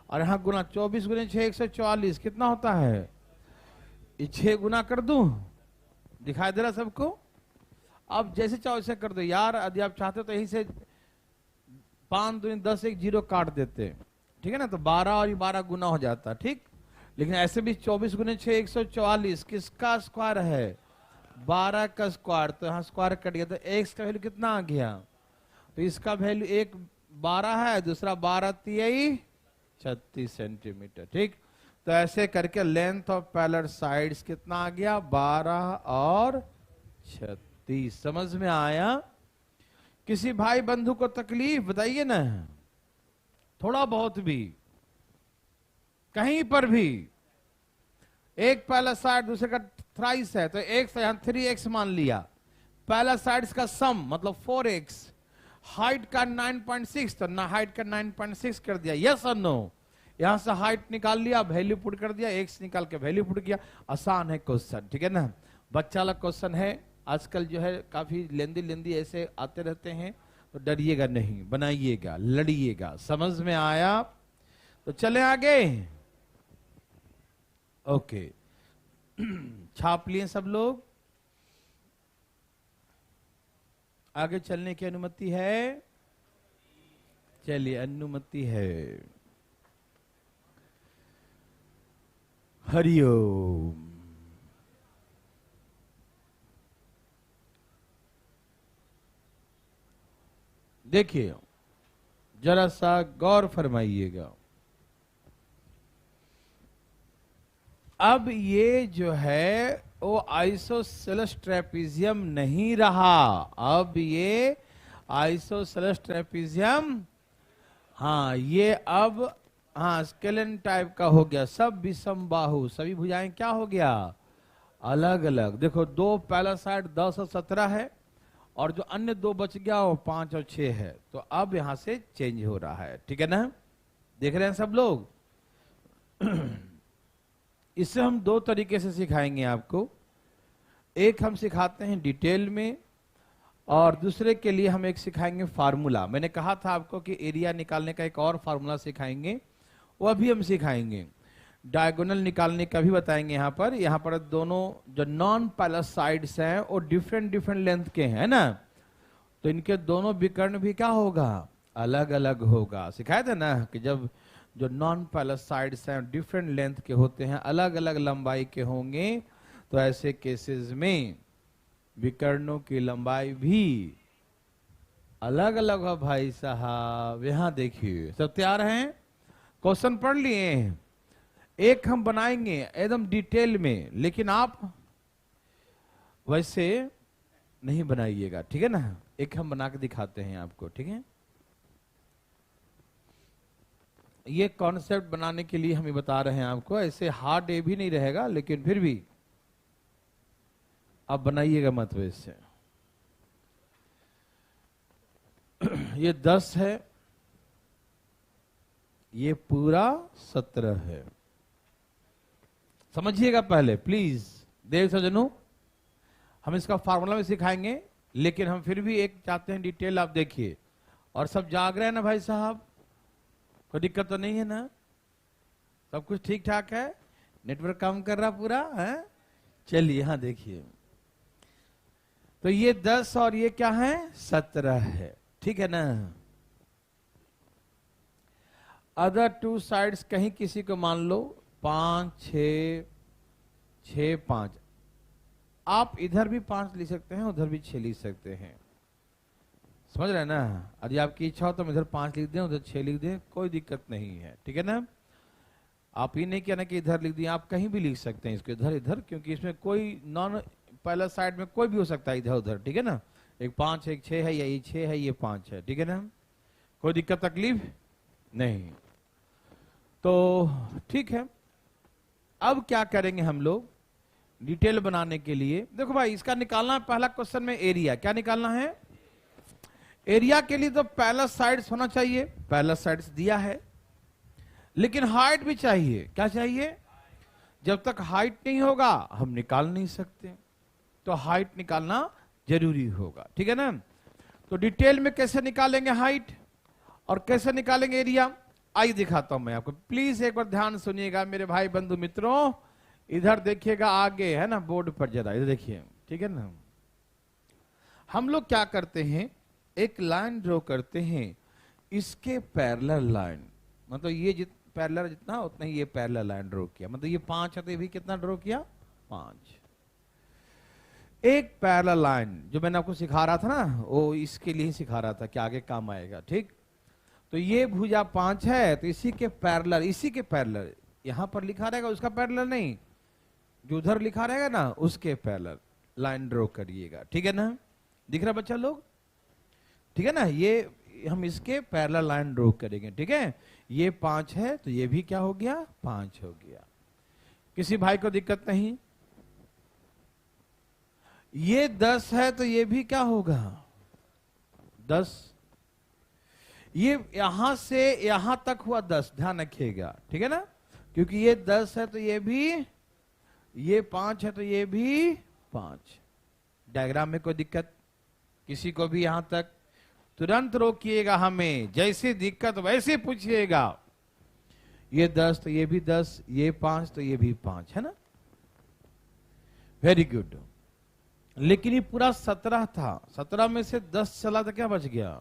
और यहां गुना 24 गुने 6 144 कितना होता है? 6 गुना कर दूं? दिखाई दे रहा सबको? अब जैसे चाहो वैसे कर दो यार, यदि आप चाहते तो यहीं से 5 दूनी 10 1 0 काट देते, ठीक है ना, तो 12 और 12 गुना हो जाता, ठीक। लेकिन ऐसे भी 24 गुने 6 144, किसका स्क्वायर है? 12 का स्क्वायर। तो यहाँ स्क्वायर कट गया, तो x का वैल्यू कितना आ गया? तो इसका वैल्यू एक 12 है, दूसरा 12 तिहाई 36 सेंटीमीटर, ठीक। तो ऐसे करके लेंथ ऑफ पैरेलल साइड्स कितना आ गया? 12 और 36। समझ में आया? किसी भाई बंधु को तकलीफ बताइए ना, थोड़ा बहुत भी, कहीं पर भी। एक पैरेलल साइड दूसरे का थ्राइस है, तो एक से यहां 3x मान लिया। पैरेलल साइड्स का सम मतलब 4x, हाइट का 9.6, तो ना हाइट का 9.6 कर दिया, यस और नो। यहां से हाइट निकाल लिया, वैल्यू पुट कर दिया, x निकाल के वैल्यू पुट किया। आसान है क्वेश्चन, ठीक है ना। बच्चा वाला क्वेश्चन है, आजकल जो है काफी लेंदी ऐसे आते रहते हैं, तो डरिएगा नहीं, बनाइएगा, लड़िएगा। समझ में आया? तो चले आगे। ओके, छाप लिए सब लोग? आगे चलने की अनुमति है? चलिए, अनुमति है। हरिओम। देखिए, जरा सा गौर फरमाइएगा। अब ये जो है वो आइसोसेलेस ट्रेपीजियम नहीं रहा, अब ये आइसोसेलेस ट्रेपीजियम, हाँ ये अब हाँ स्केलेन टाइप का हो गया। सब विषम बाहु, सभी भुजाएं क्या हो गया? अलग अलग। देखो, दो पहला साइड 10 और 17 है, और जो अन्य दो बच गया वो 5 और 6 है। तो अब यहां से चेंज हो रहा है, ठीक है ना? देख रहे हैं सब लोग? इसे हम दो तरीके से सिखाएंगे आपको। एक हम सिखाते हैं डिटेल में, और दूसरे के लिए हम एक सिखाएंगे फार्मूला। मैंने कहा था आपको कि एरिया निकालने का एक और फार्मूला सिखाएंगे, वह भी हम सिखाएंगे। डायगोनल निकालने का भी बताएंगे। यहाँ पर दोनों जो नॉन पैरेलल साइड्स हैं वो डिफरेंट लेंथ के हैं ना, तो इनके दोनों विकर्ण भी क्या होगा? अलग अलग होगा। सिखाया था ना कि जब जो नॉन पैरेलल साइड्स हैं डिफरेंट लेंथ के होते हैं, अलग अलग लंबाई के होंगे, तो ऐसे केसेस में विकर्णों की लंबाई भी अलग अलग हो। भाई साहब, यहां देखिए, सब तैयार हैं? क्वेश्चन पढ़ लिए? एक हम बनाएंगे एकदम डिटेल में, लेकिन आप वैसे नहीं बनाइएगा, ठीक है ना। एक हम बना के दिखाते हैं आपको, ठीक है। ये कॉन्सेप्ट बनाने के लिए हम बता रहे हैं आपको, ऐसे हार्ड ए भी नहीं रहेगा, लेकिन फिर भी आप बनाइएगा मत वैसे। ये 10 है, ये पूरा 17 है। समझिएगा पहले प्लीज देव सजनों, हम इसका फार्मूला में सिखाएंगे, लेकिन हम फिर भी एक चाहते हैं डिटेल आप देखिए। और सब जाग रहे हैं ना भाई साहब? कोई दिक्कत तो नहीं है ना? सब कुछ ठीक ठाक है? नेटवर्क काम कर रहा पूरा है? चलिए यहां देखिए, तो ये 10 और ये क्या है? 17 है, ठीक है ना। अदर टू साइड्स कहीं किसी को मान लो 5 6 6 5, आप इधर भी 5 लिख सकते हैं, उधर भी 6 लिख सकते हैं। समझ रहे हैं ना? यदि आपकी इच्छा हो तो हम इधर 5 लिख दें, उधर 6 लिख दें, कोई दिक्कत नहीं है, ठीक है ना। आप ये नहीं कहना कि इधर लिख दिए, आप कहीं भी लिख सकते हैं इसको, इधर इधर, क्योंकि इसमें कोई नॉन पैरेलल साइड में कोई भी हो सकता है इधर उधर, ठीक है ना। एक 5 एक 6 है, या ये 6 है, ये 5 है, ठीक है ना। कोई दिक्कत तकलीफ नहीं। तो ठीक है, अब क्या करेंगे हम लोग डिटेल बनाने के लिए? देखो भाई, इसका निकालना है पहला क्वेश्चन में एरिया। क्या निकालना है? एरिया के लिए तो पैरेलल साइड्स होना चाहिए, पैरेलल साइड्स दिया है, लेकिन हाइट भी चाहिए। क्या चाहिए? जब तक हाइट नहीं होगा हम निकाल नहीं सकते, तो हाइट निकालना जरूरी होगा, ठीक है ना। तो डिटेल में कैसे निकालेंगे हाइट और कैसे निकालेंगे एरिया, आइए दिखाता हूं मैं आपको। प्लीज एक बार ध्यान सुनिएगा मेरे भाई बंधु मित्रों, इधर देखिएगा, आगे है ना बोर्ड पर, जरा इधर देखिए, ठीक है ना। हम लोग क्या करते हैं, एक लाइन ड्रॉ करते हैं, इसके पैरेलल लाइन, मतलब ये पैरेलल जितना उतना ही ये पैरेलल लाइन ड्रॉ किया, मतलब ये 5 है तो ये भी कितना ड्रॉ किया 5। एक पैरेलल लाइन जो मैंने आपको सिखा रहा था ना, वो इसके लिए ही सिखा रहा था कि आगे काम आएगा, ठीक। तो ये भुजा 5 है तो इसी के पैरेलल यहां पर लिखा रहेगा, उसका पैरेलल नहीं, जो उधर लिखा रहेगा ना उसके पैरेलल लाइन ड्रॉ करिएगा, ठीक है ना। दिख रहा बच्चा लोग, ठीक है ना। ये हम इसके पैरेलल लाइन ड्रॉ करेंगे, ठीक है। ये 5 है तो ये भी क्या हो गया 5 हो गया। किसी भाई को दिक्कत नहीं। ये 10 है तो ये भी क्या होगा 10। ये यहां से यहां तक हुआ 10, ध्यान रखिएगा, ठीक है ना। क्योंकि ये 10 है तो ये भी, ये 5 है तो ये भी 5। डायग्राम में कोई दिक्कत किसी को भी यहां तक? तुरंत रोकिएगा, हमें जैसी दिक्कत वैसे पूछिएगा। ये 10 तो ये भी 10, ये 5 तो ये भी 5, है ना। Very good. लेकिन ये पूरा 17 था, 17 में से 10 चला तो क्या बच गया?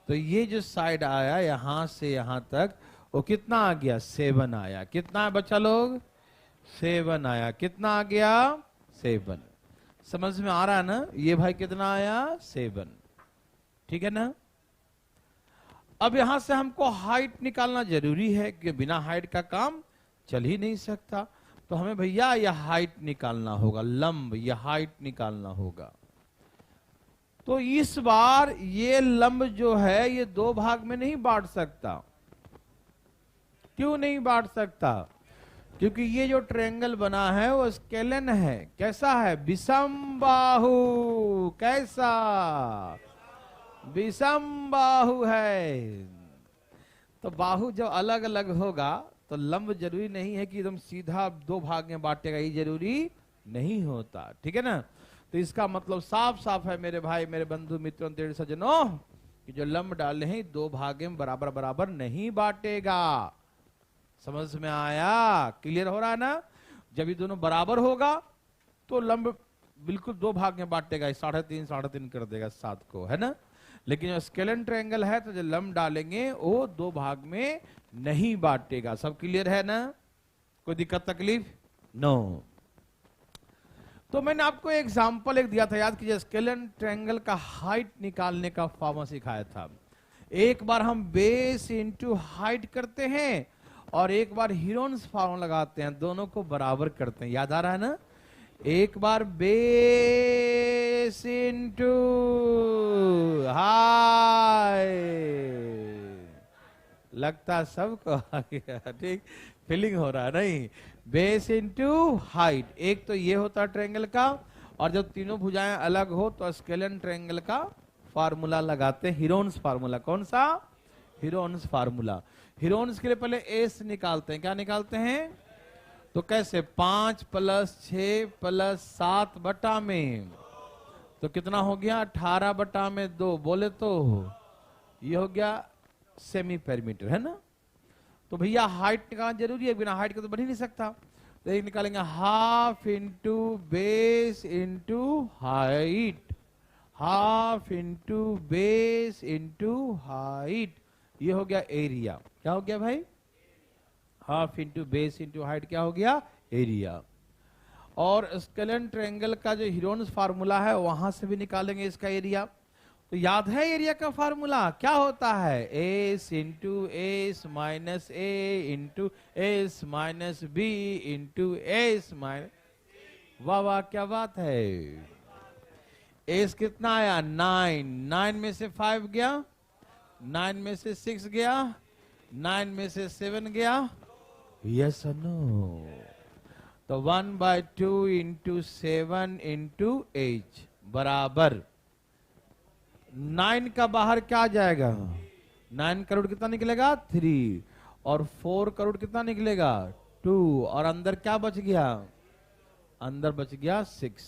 तो ये जो साइड आया यहां से यहां तक वो कितना आ गया 7 आया। कितना बच्चा लोग 7 आया। कितना आ गया 7। समझ में आ रहा है ना। ये भाई कितना आया 7, ठीक है ना। अब यहां से हमको हाइट निकालना जरूरी है कि बिना हाइट का काम चल ही नहीं सकता। तो हमें भैया यह हाइट निकालना होगा, लंब, यह हाइट निकालना होगा। तो इस बार ये लंब जो है ये 2 भाग में नहीं बांट सकता। क्यों नहीं बांट सकता? क्योंकि ये जो ट्रायंगल बना है वो स्केलन है। कैसा है? विषम बाहु। कैसा? विषम बाहु है। तो बाहु जब अलग अलग होगा तो लंब जरूरी नहीं है कि एकदम सीधा 2 भाग में बांटेगा, ये जरूरी नहीं होता, ठीक है ना। तो इसका मतलब साफ साफ है मेरे भाई, मेरे बंधु मित्रों, तेरे सज्जनों, कि जो लंब डाले हैं 2 भाग में बराबर बराबर नहीं बांटेगा। समझ में आया? क्लियर हो रहा है ना। जब ये दोनों बराबर होगा तो लंब बिल्कुल 2 भाग में बांटेगा, 3.5 3.5 कर देगा 7 को, है ना। लेकिन जो स्केलन ट्रायंगल है तो जो लंब डालेंगे वो 2 भाग में नहीं बांटेगा। सब क्लियर है ना? कोई दिक्कत तकलीफ? नो। तो मैंने आपको एग्जांपल एक दिया था, याद कीजिए। स्केलन ट्रायंगल का हाइट निकालने का फॉर्मूला सिखाया था। एक बार हम बेस इंटू हाइट करते हैं और एक बार हीरोन्स फॉर्मूला लगाते हैं, दोनों को बराबर करते हैं। याद आ रहा है ना। एक बार बेस इंटू हाइट, लगता सबको आ गया, ठीक। फीलिंग हो रहा है नहीं। बेस इंटू हाइट, एक तो ये होता है ट्रायंगल का, और जब तीनों भुजाएं अलग हो तो स्केलन ट्रायंगल का फार्मूला लगाते हैं, हीरोन्स फार्मूला। कौन सा? Heron's formula. हीरोन्स के लिए पहले एस निकालते हैं। क्या निकालते हैं? तो कैसे? 5 + 6 + 7 बटा में, तो कितना हो गया 18 बटा में 2, बोले तो ये हो गया सेमी पेरीमीटर, है ना। तो भैया हाइट निकालना जरूरी है, बिना हाइट के तो बन ही नहीं सकता। तो एक निकालेंगे half into base into height, half into base into height, ये हो गया एरिया। क्या हो गया भाई? Half into base into height क्या हो गया? एरिया। और स्केलन ट्रायंगल का जो हीरोन्स फार्मूला है वहां से भी निकालेंगे इसका एरिया। तो याद है एरिया का फार्मूला क्या होता है? S into S minus A into S minus B into S minus. वाह वाह, क्या बात है। एस कितना आया? 9। 9 में से 5 गया, 9 में से 6 गया, 9 में से 7 गया। यस और नो? तो 1/2 इंटू 7 इंटू 8 बराबर 9 का बाहर क्या आ जाएगा? 9 करोड़ कितना निकलेगा? 3। और 4 करोड़ कितना निकलेगा? 2। और अंदर क्या बच गया? अंदर बच गया 6।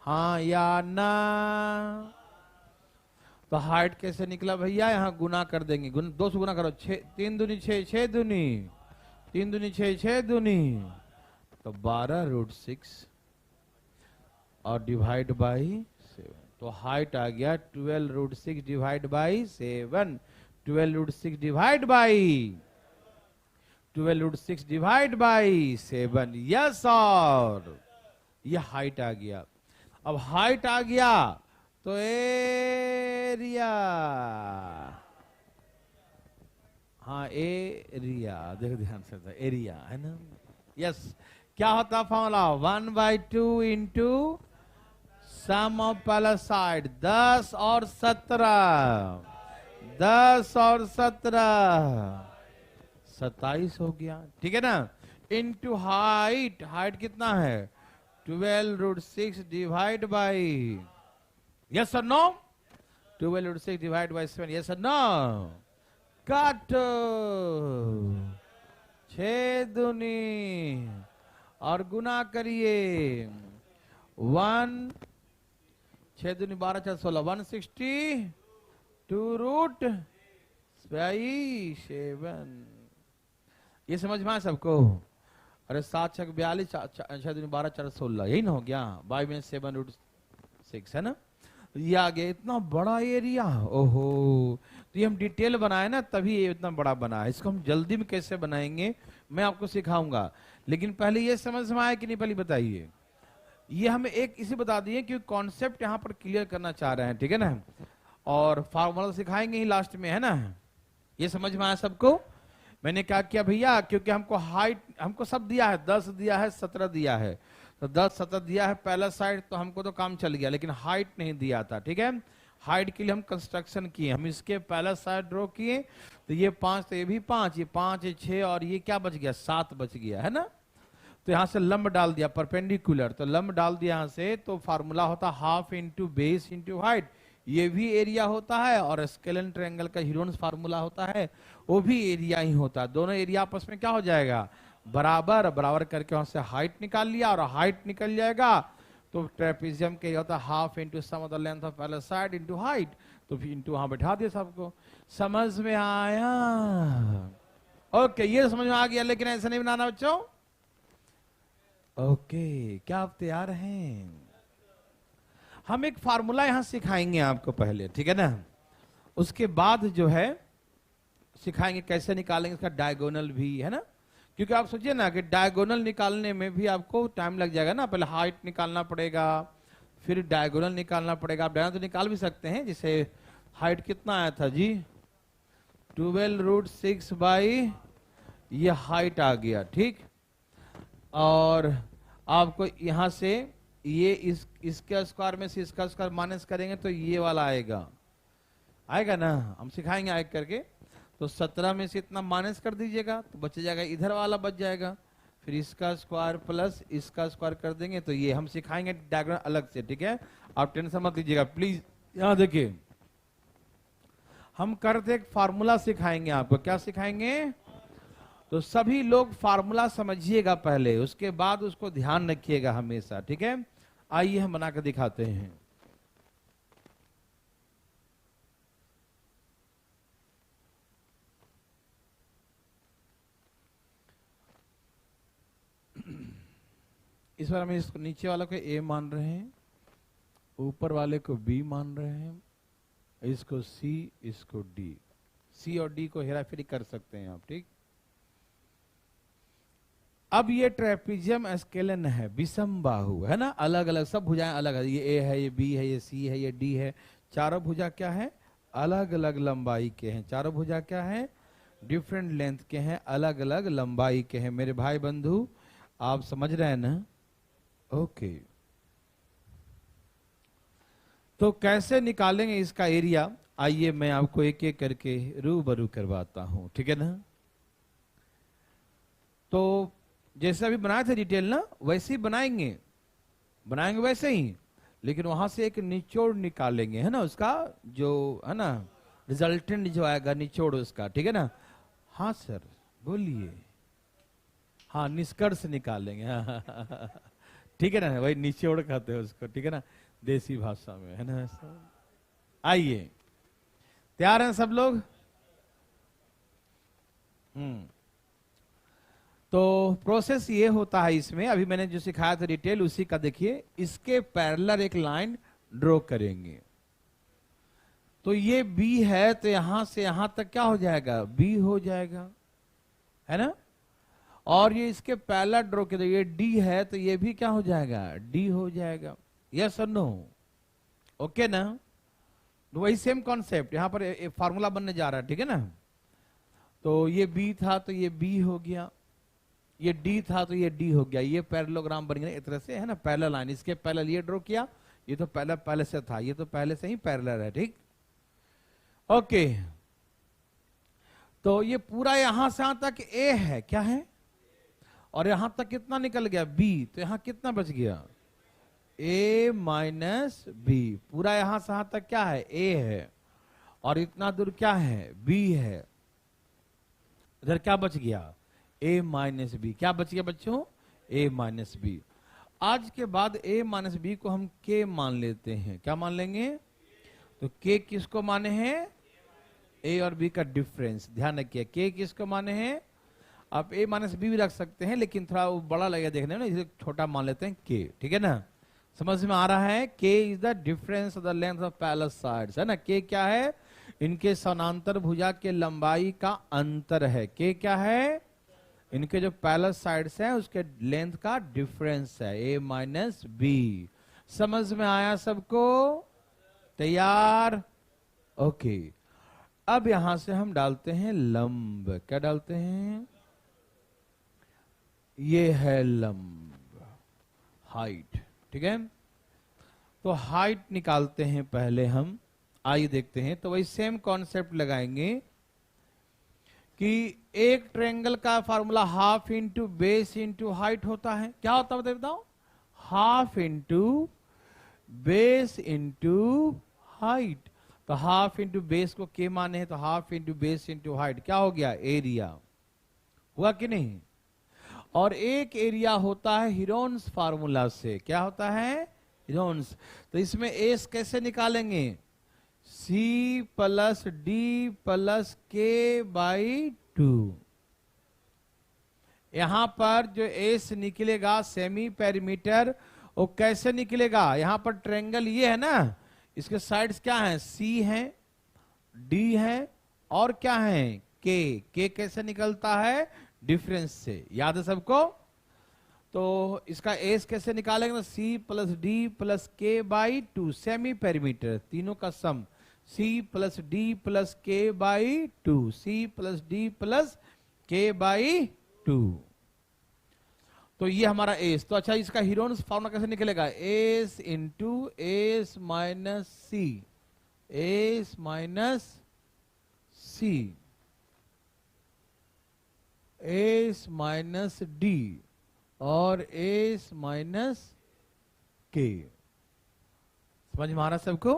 हाँ या ना? तो हाइट कैसे निकला भैया? यहां गुना कर देंगे, 2 से गुना करो। 3 दूनी 6, 6 दूनी 3 दूनी 6, 6 दूनी, तो 12√6 और डिवाइड बाई 7। तो हाइट आ गया 12√6 divide by 7। 12√6 divide by 12√6 divide by 7। Yes, और ये हाइट आ गया। अब हाइट आ गया तो एरिया, हाँ एरिया, देखो ध्यान से, एरिया है ना। यस, क्या होता फॉर्मूला? 1/2 इंटू सम ऑफ पहला साइड 10 और 17, 10 और 17 27 हो गया, ठीक है ना। इंटू हाइट, हाइट कितना है? 12√6 डिवाइड बाई, यस और नो? 12√6 डिवाइड बाई 7, यस और नो? कट 6 दूनी और गुना करिए 1, 6 दूनी 12 4 16, 162√7। ये समझ में आया सबको? अरे 7 6 42, 6 दूनी 12 4 16, यही ना हो गया? बाई में 7√6 है ना। ये आ गया इतना बड़ा एरिया। ओहो, तो ये हम डिटेल बनाए ना, तभी ये इतना बड़ा बना है। इसको हम जल्दी में कैसे बनाएंगे मैं आपको सिखाऊंगा, लेकिन पहले ये समझ में आया कि नहीं, पहले बताइए। ये हमें एक इसे बता दिए क्योंकि कॉन्सेप्ट यहाँ पर क्लियर करना चाह रहे हैं, ठीक है ना। और फार्मूला सिखाएंगे ही लास्ट में, है ना। ये समझ में आया सबको? मैंने क्या किया भैया, क्योंकि हमको हाइट, हमको सब दिया है, 10 दिया है, 17 दिया है, तो 10 17 दिया है पहला साइड, तो हमको तो काम चल गया, लेकिन हाइट नहीं दिया था, ठीक है। हाइट के लिए हम कंस्ट्रक्शन किए, हम इसके पहला साइड ड्रॉ किए, तो ये 5, तो ये भी 5, ये 5, ये 6, और ये क्या बच गया? 7 बच गया, है ना। तो यहां से लंब डाल दिया परपेंडिकुलर, तो लंब डाल दिया यहां से, तो फार्मूला होता half into base into height. ये भी एरिया होता है, और स्केलन ट्रायंगल का हीरोन्स फार्मूला होता है, वो भी एरिया ही होता है। दोनों एरिया आपस में क्या हो जाएगा? बराबर। बराबर करके वहां से हाइट निकाल लिया, और हाइट निकल जाएगा तो ट्रेपेजियम के होता है half into sum of the length of पहला साइड इंटू हाइट, तो फिर इंटू वहां बैठा दिया सबको। समझ में आया? ओके, ये समझ में आ गया, लेकिन ऐसा नहीं बनाना बच्चों। ओके, क्या आप तैयार हैं? हम एक फार्मूला यहां सिखाएंगे आपको पहले, ठीक है ना। उसके बाद जो है सिखाएंगे कैसे निकालेंगे इसका डायगोनल भी, है ना। क्योंकि आप सोचिए ना कि डायगोनल निकालने में भी आपको टाइम लग जाएगा ना। पहले हाइट निकालना पड़ेगा, फिर डायगोनल निकालना पड़ेगा। आप डायगोनल तो निकाल भी सकते हैं, जैसे हाइट कितना आया था जी? 12√6 बाई, ये हाइट आ गया, ठीक। और आपको यहां से ये इसके स्क्वायर में से इसका स्क्वायर माइनस करेंगे तो ये वाला आएगा, आएगा ना। हम सिखाएंगे आगे करके। तो 17 में से इतना माइनस कर दीजिएगा तो बच जाएगा, इधर वाला बच जाएगा, फिर इसका स्क्वायर प्लस इसका स्क्वायर कर देंगे, तो ये हम सिखाएंगे डायग्राम अलग से, ठीक है। आप टेंशन मत लीजिएगा प्लीज। यहां देखिए, हम करते एक फार्मूला सिखाएंगे आपको। क्या सिखाएंगे? तो सभी लोग फार्मूला समझिएगा पहले, उसके बाद उसको ध्यान रखिएगा हमेशा, ठीक है। आइए हम बनाकर दिखाते हैं। इस बार हम इसको नीचे वाले को ए मान रहे हैं, ऊपर वाले को बी मान रहे हैं, इसको सी, इसको डी। सी और डी को हेराफेरी कर सकते हैं आप, ठीक। अब ये ट्रेपेजियम स्केलन है, विषम बाहु है ना, अलग अलग सब भुजाएं अलग है। ये ए है, ये बी है, ये सी है, ये डी है। चारों भुजा क्या है? अलग अलग लंबाई के हैं। चारों भुजा क्या है? डिफरेंट लेंथ के हैं, अलग अलग लंबाई के हैं। मेरे भाई बंधु, आप समझ रहे हैं ना? ओके, तो कैसे निकालेंगे इसका एरिया? आइए मैं आपको एक एक करके रूबरू करवाता हूं, ठीक है ना। तो जैसे अभी बनाए थे डिटेल ना, वैसे ही बनाएंगे वैसे ही, लेकिन वहां से एक निचोड़ निकालेंगे, है ना, उसका जो है ना रिजल्टेंट जो आएगा निचोड़ उसका, ठीक है ना। हाँ सर बोलिए। हाँ, निष्कर्ष निकालेंगे। हाँ, ठीक है ना, वही निचोड़ कहते हैं उसको, ठीक है ना, देसी भाषा में, है ना। आइए, तैयार हैं सब लोग? तो प्रोसेस ये होता है इसमें, अभी मैंने जो सिखाया था डिटेल उसी का देखिए। इसके पैरेलल एक लाइन ड्रॉ करेंगे, तो ये बी है, तो यहां से यहां तक क्या हो जाएगा? बी हो जाएगा, है ना। और ये इसके पहला ड्रॉ के, ये डी है तो ये भी क्या हो जाएगा, डी हो जाएगा। यस और नो, ओके ना। तो वही सेम कॉन्सेप्ट यहां पर फॉर्मूला बनने जा रहा है, ठीक है ना। तो ये बी था तो ये बी हो गया, ये डी था तो ये डी हो गया, ये पैरेललोग्राम बन गया इस तरह से, है ना। पैरेलल लाइन, इसके पैरेलल ये ड्रॉ किया, ये तो पहले से था, ये तो पहले से ही पैरेलल है, ठीक। ओके, तो ये पूरा यहां से यहां तक ए है, क्या है, और यहां तक कितना निकल गया, बी। तो यहां कितना बच गया, ए माइनस बी। पूरा यहां से यहां तक क्या है, ए है, और इतना दूर क्या है, बी है। इधर क्या बच गया, ए माइनस बी। क्या बच गया बच्चों, ए माइनस बी। आज के बाद ए माइनस बी को हम के मान लेते हैं। क्या मान लेंगे, तो के किसको माने हैं, ए और बी का डिफरेंस। ध्यान रखिए, के किसको माने हैं, आप ए माइनस बी भी रख सकते हैं, लेकिन थोड़ा वो बड़ा लगेगा देखने में, इसे छोटा मान लेते हैं के, ठीक है ना। समझ में आ रहा है, के is the difference of the length of parallel sides, है ना। के क्या है, इनके समानांतर भुजा के लंबाई का अंतर है। के क्या है, इनके जो पैरेलल साइड्स हैं उसके लेंथ का डिफरेंस है, ए माइनस बी। समझ में आया सबको, तैयार, ओके। अब यहां से हम डालते हैं लंब। क्या डालते हैं, ये है लंब, हाइट, ठीक है। तो हाइट निकालते हैं पहले हम, आइए देखते हैं। तो वही सेम कॉन्सेप्ट लगाएंगे कि एक ट्रायंगल का formula half into base into height होता है। क्या होता है बताओ, half into base into height. तो हाफ इंटू बेस को के माने हैं, तो half into base into height क्या हो गया, एरिया। हुआ कि नहीं। और एक एरिया होता है हीरोन्स फार्मूला से। क्या होता है, हीरोन्स। तो इसमें एस कैसे निकालेंगे, C plus D plus K by 2। यहां पर जो एस निकलेगा सेमी पेरीमीटर, वो कैसे निकलेगा, यहां पर ट्रायंगल ये है ना, इसके साइड्स क्या हैं, सी है, डी है, और क्या है, के कैसे निकलता है, डिफरेंस से। याद है सबको। तो इसका एस कैसे निकालेंगे, C plus D plus K by 2, semi perimeter तीनों का sum, C plus D plus K by 2, C plus D plus K by 2। तो ये हमारा एस। तो अच्छा, इसका हीरोन्स फॉर्मूला कैसे निकलेगा, एस इंटू एस माइनस सी, एस माइनस सी, एस माइनस डी और एस माइनस के। समझ में आ रहा सबको।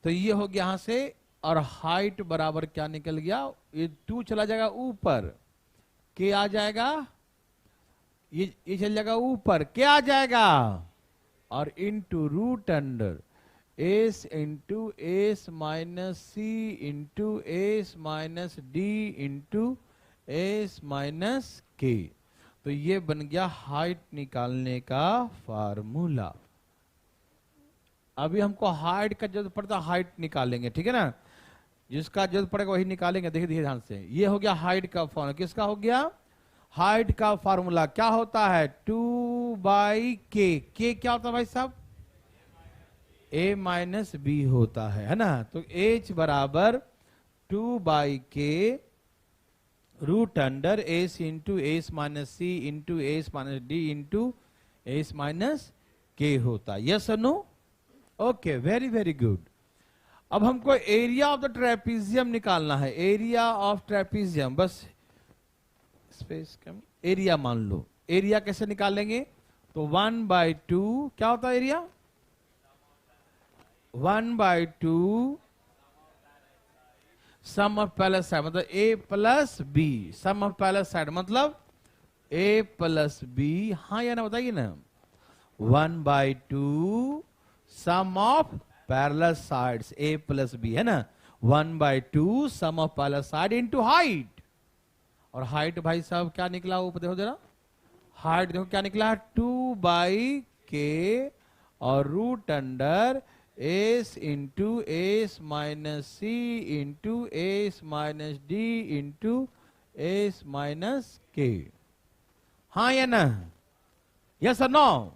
तो ये हो गया यहां से, और हाइट बराबर क्या निकल गया, ये 2 चला जाएगा ऊपर, के आ जाएगा, ये चल जाएगा ऊपर, क्या आ जाएगा, और into root under S into S minus C into S minus D into S minus K. तो ये बन गया हाइट निकालने का फार्मूला। अभी हमको हाइट का जरूरत पड़ता, हाइट निकालेंगे, ठीक है ना। जिसका जरूरत पड़ेगा वही निकालेंगे। देखिए देखिए ध्यान से, ये हो गया हाइट का फार्मूला। किसका हो गया, हाइट का फार्मूला क्या होता है, 2 बाई के क्या होता है भाई साहब, ए माइनस बी होता है ना। तो एच बराबर 2 by K root under S into S minus C into S minus D into S minus K होता है। यस और no, okay, very very good. अब हमको एरिया ऑफ द ट्रेपीजियम निकालना है, एरिया ऑफ ट्रेपीजियम। बस space कम, area मान लो। एरिया कैसे निकालेंगे, तो 1/2 क्या होता है area, 1/2 sum of parallel side, मतलब A plus B. Sum of parallel side मतलब ए प्लस बी, हाँ या ना बताइए ना। 1/2 sum of parallel sides A plus B, है ना। 1/2 sum of parallel side into height. और हाइट भाई साहब क्या निकला, ऊपर देखो जरा, हाइट देखो क्या निकला, 2 बाई के और root under S into S minus C into S minus D into S minus K. हाँ या ना? यस और नो?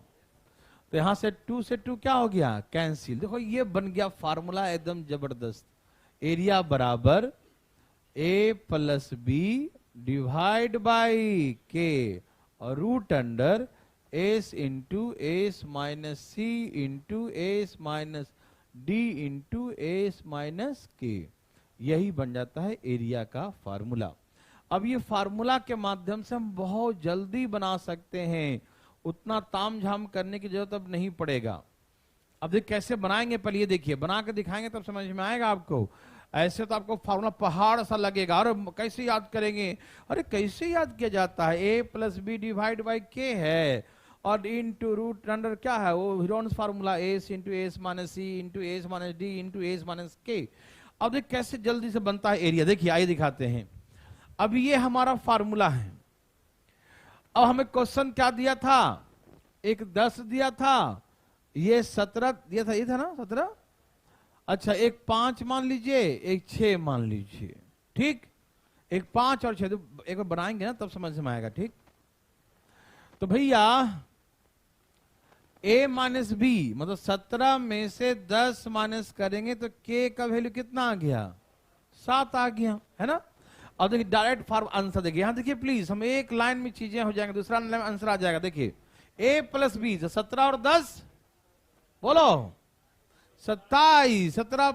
तो यहां से 2 से 2 क्या हो गया? कैंसिल। देखो ये बन गया फार्मूला एकदम जबरदस्त। एरिया बराबर A plus B divide by K और root under S into S minus C into S minus D into S minus K. यही बन जाता है एरिया का फार्मूला। अब ये फार्मूला के माध्यम से हम बहुत जल्दी बना सकते हैं, उतना तामझाम करने की जरूरत अब नहीं पड़ेगा। अब देख कैसे बनाएंगे, पहले ये देखिए, बना के दिखाएंगे तब समझ में आएगा आपको। ऐसे तो आपको फार्मूला पहाड़ सा लगेगा, और कैसे याद करेंगे? अरे कैसे याद किया जाता है? A plus B divide by K है और इंटू रूट अंडर क्या है? वो Heron's formula S into S minus C into S minus D into S minus K. अब देख कैसे जल्दी से बनता है एरिया। देखिए आइए दिखाते हैं। अब ये हमारा फार्मूला है। अब हमें क्वेश्चन क्या दिया था? एक 10 दिया था, ये 17 दिया था, ये था ना 17? अच्छा, एक 5 मान लीजिए, एक 6 मान लीजिए, ठीक? एक 5 और 6 एक बार बनाएंगे ना तब समझ में आएगा, ठीक? तो भैया a माइनस बी मतलब 17 में से 10 माइनस करेंगे तो k का वैल्यू कितना आ गया? 7 आ गया, है ना? अब देखिए डायरेक्ट फॉर्म आंसर देखिए, यहां देखिए प्लीज, हम एक लाइन में चीजें हो जाएंगे, दूसरा लाइन में आंसर आ जाएगा। देखिए a प्लस बी 17 और 10 बोलो 27, 17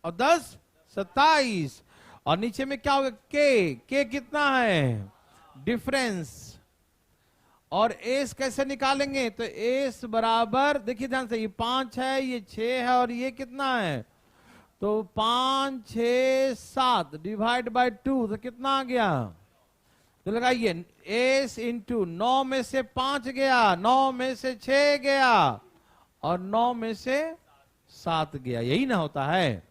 और 10 27, और नीचे में क्या होगा? के कितना है? डिफरेंस। और एस कैसे निकालेंगे? तो एस बराबर देखिए ध्यान से, ये 5 है, ये 6 है, और ये कितना है? तो 5 6 7 डिवाइड बाय 2 तो कितना आ गया? तो लगाइए एस इंटू 9 में से 5 गया, 9 में से 6 गया, और 9 में से 7 गया। यही ना होता है?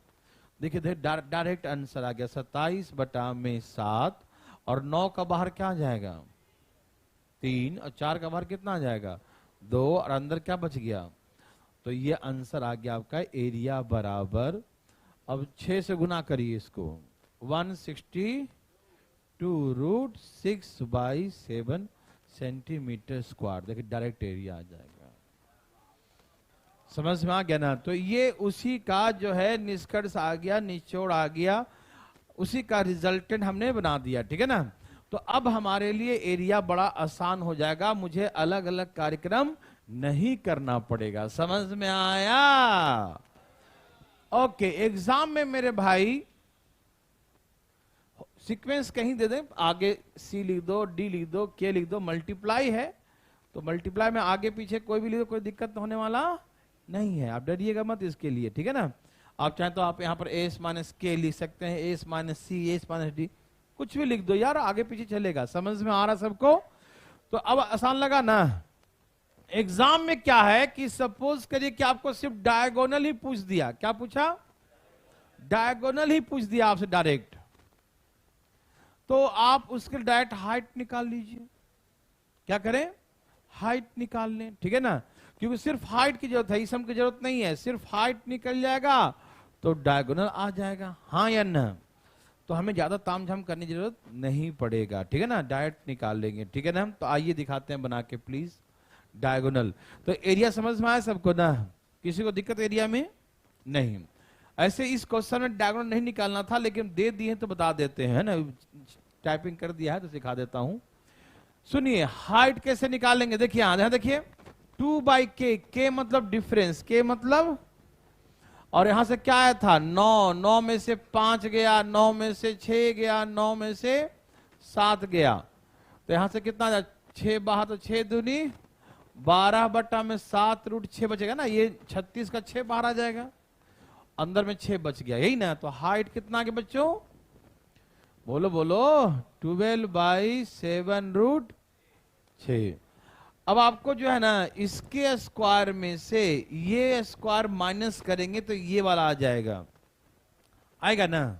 देखिए डायरेक्ट आंसर आ गया 27 बटा में 7, और 9 का बाहर क्या आ जाएगा? 3, और 4 का बाहर कितना आ जाएगा? 2, और अंदर क्या बच गया? तो ये आंसर आ गया आपका एरिया बराबर, अब 6 से गुना करिए इसको, 162 रूट 6/7 सेंटीमीटर स्क्वायर। देखिए डायरेक्ट एरिया आ जाएगा। समझ में आ गया ना? तो ये उसी का जो है निष्कर्ष आ गया, निचोड़ आ गया, उसी का रिजल्टेंट हमने बना दिया, ठीक है ना? तो अब हमारे लिए एरिया बड़ा आसान हो जाएगा, मुझे अलग अलग कार्यक्रम नहीं करना पड़ेगा। समझ में आया? ओके, एग्जाम में मेरे भाई सीक्वेंस कहीं दे दें, आगे सी लिख दो, डी लिख दो, के लिख दो, मल्टीप्लाई है तो मल्टीप्लाई में आगे पीछे कोई भी लिख दो, कोई दिक्कत होने वाला नहीं है, आप डरिएगा मत इसके लिए, ठीक है ना? आप चाहे तो आप यहाँ पर एस माइनस के लिख सकते हैं, एस माइनस सी, एस माइनस डी, कुछ भी लिख दो यार, आगे पीछे चलेगा। समझ में आ रहा सबको? तो अब आसान लगा ना? एग्जाम में क्या है कि सपोज करिए कि आपको सिर्फ डायगोनल ही पूछ दिया। क्या पूछा? डायगोनल ही पूछ दिया आपसे डायरेक्ट, तो आप उसके डायरेक्ट हाइट निकाल लीजिए। क्या करें? हाइट निकाल लें, ठीक है ना? क्योंकि सिर्फ हाइट की जरूरत है, इसम की जरूरत नहीं है, सिर्फ हाइट निकल जाएगा तो डायगोनल आ जाएगा। हाँ या ना? तो हमें ज्यादा तामझाम करने की जरूरत नहीं पड़ेगा, ठीक है ना? डायरेक्ट निकाल लेंगे, ठीक है ना? तो आइए दिखाते हैं बना के प्लीज डायगोनल। तो एरिया समझ में आया सबको ना? किसी को दिक्कत एरिया में नहीं? ऐसे इस क्वेश्चन में डायगोनल नहीं निकालना था, लेकिन दे दिए तो बता देते हैं ना, टाइपिंग कर दिया है तो सिखा देता हूं। सुनिए हाइट कैसे निकालेंगे। देखिए यहां देखिए 2/k, के मतलब डिफरेंस, के मतलब, और यहां से क्या आया था? 9, 9 में से 5 गया, 9 में से 6 गया, 9 में से 7 गया, तो यहां से कितना आ? 6 बाहर, तो 6 दूनी 12 बटा में 7 रूट 6 बचेगा ना, ये 36 का 6 बाहर आ जाएगा, अंदर में 6 बच गया, यही ना? तो हाइट कितना आ गया बच्चों? बोलो बोलो, 12/7 रूट 6। अब आपको जो है ना इसके स्क्वायर में से ये स्क्वायर माइनस करेंगे तो ये वाला आ जाएगा, आएगा ना?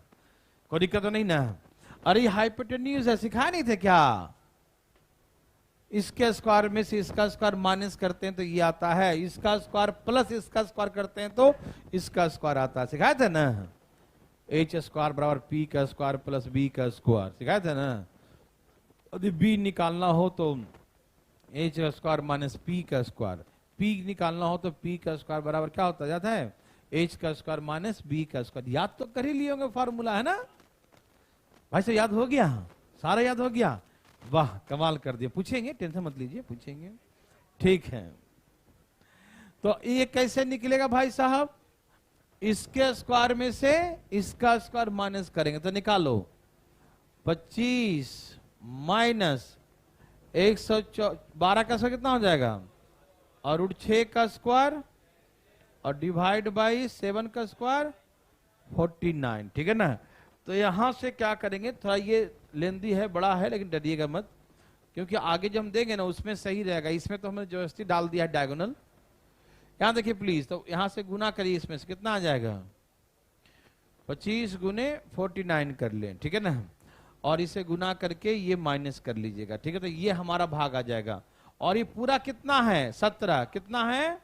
कोई दिक्कत तो नहीं ना? अरे हाइपोटेन्यूज है, सिखाया नहीं थे क्या? इसके स्क्वायर में से इसका स्क्वायर माइनस करते हैं तो ये आता है, इसका स्क्वायर प्लस इसका स्क्वायर करते हैं तो इसका स्क्वायर आता है, सिखाया था ना? एच स्क्वायर बराबर पी का स्क्वायर प्लस बी का स्क्वायर, सिखाया था ना? यदि बी निकालना हो तो एच का स्क्वायर माइनस पी का स्क्वायर। पी निकालना हो तो पी का स्क्वायर बराबर क्या होता जाता है, एच का स्क्वायर माइनस बी का स्क्वायर। याद तो कर ही लिए होंगे फॉर्मूला, है ना भाई से? याद हो गया, सारा याद हो गया, वाह कमाल कर दिया। पूछेंगे, टेंशन मत लीजिए, पूछेंगे, ठीक है। तो ये कैसे निकलेगा भाई साहब, इसके स्क्वायर में से इसका स्क्वायर माइनस करेंगे तो निकालो, 25 माइनस 112 का स्क्वायर कितना हो जाएगा, और रूट 6 का स्क्वायर और डिवाइड बाई 7 का स्क्वायर 49, ठीक है ना। तो यहां से क्या करेंगे, थोड़ा ये लेंदी है, बड़ा है, लेकिन डरिएगा मत, क्योंकि आगे जो हम देंगे ना उसमें सही रहेगा। इसमें तो हमने जबरदस्ती डाल दिया है डायगोनल। यहां देखिए प्लीज, तो यहां से गुना करिए, इसमें से कितना आ जाएगा, 25 गुने 49 कर लें, ठीक है ना, और इसे गुना करके ये माइनस कर लीजिएगा, ठीक है। तो ये हमारा भाग आ जाएगा, और ये पूरा कितना है, 17, कितना है,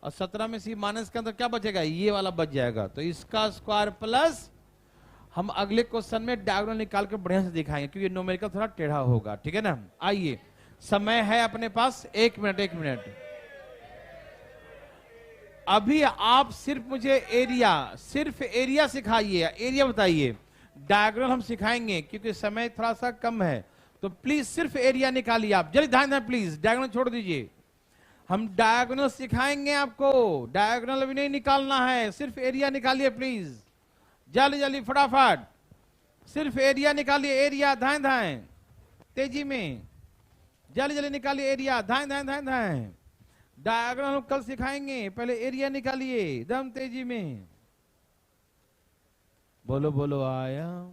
और 17 में से माइनस के अंदर क्या बचेगा, ये वाला बच जाएगा। तो इसका स्क्वायर प्लस, हम अगले क्वेश्चन में डायगोनल निकाल के बढ़िया से दिखाएंगे, क्योंकि न्यूमेरिकल थोड़ा टेढ़ा होगा, ठीक है ना। आइए, समय है अपने पास 1 मिनट, 1 मिनट। अभी आप सिर्फ मुझे एरिया, सिर्फ एरिया सिखाइए, एरिया बताइए, डायगोनल हम सिखाएंगे क्योंकि समय थोड़ा सा कम है। तो प्लीज सिर्फ एरिया निकालिए आप, जल्दी ध्यान दें प्लीज, डायगोनल छोड़ दीजिए। हम डायगोनल सिखाएंगे आपको, डायगोनल अभी नहीं निकालना है, सिर्फ एरिया निकालिए प्लीज, जल्दी जल्दी फटाफट, सिर्फ एरिया निकालिए, एरिया, धाएं धाएं तेजी में, जल्दी जल्दी निकालिए एरिया, धाएं धाएं धाएं धाएं। डायग्राम हम कल सिखाएंगे, पहले एरिया निकालिए एकदम तेजी में, बोलो बोलो, आया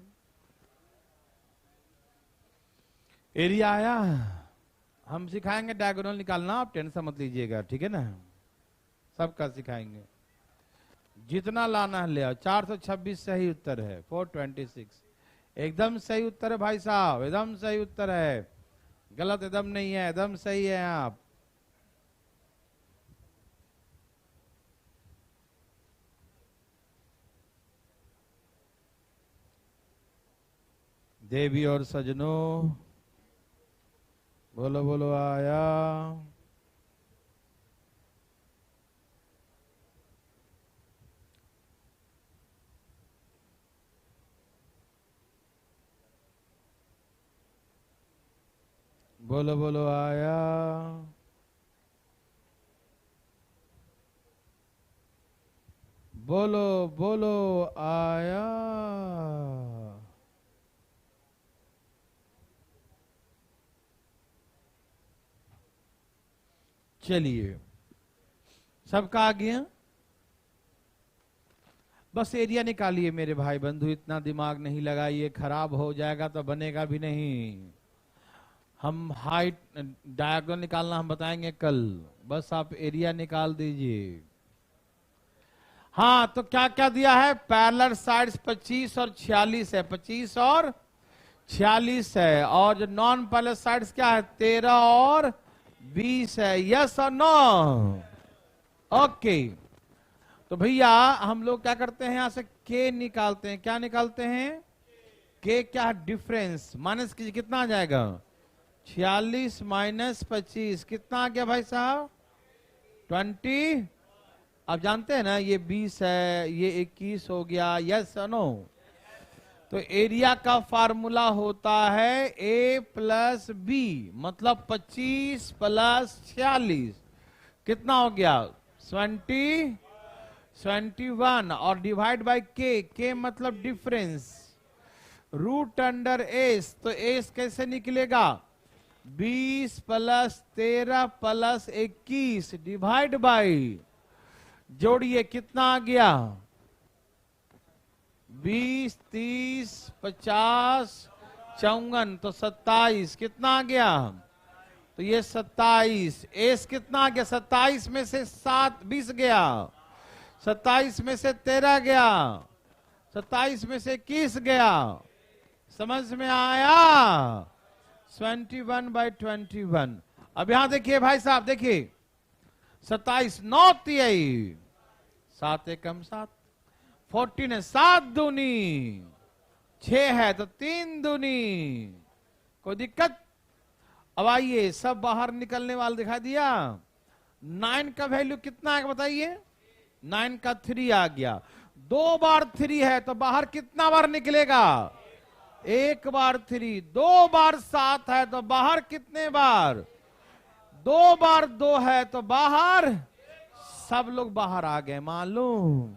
एरिया, आया। हम सिखाएंगे डायगोनल निकालना, आप टेंशन मत लीजिएगा, ठीक है ना, सबका सिखाएंगे, जितना लाना है ले आओ। 426 सही उत्तर है, 426 एकदम सही उत्तर है भाई साहब, एकदम सही उत्तर है, गलत एकदम नहीं है, एकदम सही है। आप देवी और सजनों, बोलो बोलो, आया। बोलो बोलो, आया। बोलो बोलो, आया। चलिए, सबका आ गया, बस एरिया निकालिए मेरे भाई बंधु, इतना दिमाग नहीं लगाइए, खराब हो जाएगा तो बनेगा भी नहीं। हम हाइट डायगोनल निकालना हम बताएंगे कल, बस आप एरिया निकाल दीजिए। हाँ, तो क्या क्या दिया है, पैरेलल साइड्स 25 और 46 है, 25 और 46 है, और जो नॉन पैरेलल साइड्स क्या है, 13 और 20 है। यस और नो? ओके, तो भैया हम लोग क्या करते हैं, यहां से के निकालते हैं, क्या निकालते हैं, के क्या डिफरेंस, माइनस कीजिए, कितना आ जाएगा, 46 माइनस 25 कितना आ गया भाई साहब, 20। आप जानते हैं ना ये 20 है, ये 21 हो गया। यस और नो? तो एरिया का फार्मूला होता है ए प्लस बी, मतलब 25 प्लस 46 कितना हो गया, 21, और डिवाइड बाय के मतलब डिफरेंस, रूट अंडर एस। तो एस कैसे निकलेगा, 20 प्लस 13 प्लस 21 डिवाइड बाई, जोड़िए कितना आ गया, 20, 30, 50, 54, तो 27 कितना आ गया, तो ये 27, एस कितना आ गया, 27 में से 7 20 गया, 27 में से 13 गया, 27 में से 21 गया, समझ में आया, 21/21। अब यहां देखिए भाई साहब, देखिए 27 9 तिहाई, 7 एकम 7, 14 है, 7 दूनी 6 है, तो 3 दूनी, कोई दिक्कत। अब आइए सब बाहर निकलने वाला दिखा दिया। 9 का वैल्यू कितना है बताइए? 9 का 3 आ गया। 2 बार 3 है तो बाहर कितना बार निकलेगा? 1 बार 3। 2 बार 7 है तो बाहर कितने बार? 2 बार 2 है तो बाहर, सब लोग बाहर आ गए मालूम।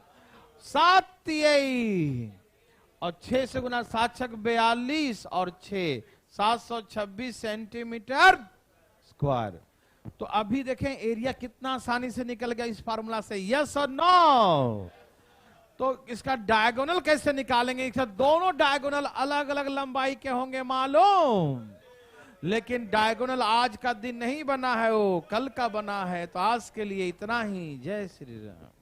7 तिहाई और 6 से गुना 7 छक 42 और 6 726 सेंटीमीटर स्क्वायर। तो अभी देखें एरिया कितना आसानी से निकल गया इस फार्मूला से, यस और नो? तो इसका डायगोनल कैसे निकालेंगे? इसका दोनों डायगोनल अलग अलग लंबाई के होंगे मालूम, लेकिन डायगोनल आज का दिन नहीं बना है, वो कल का बना है। तो आज के लिए इतना ही। जय श्री राम।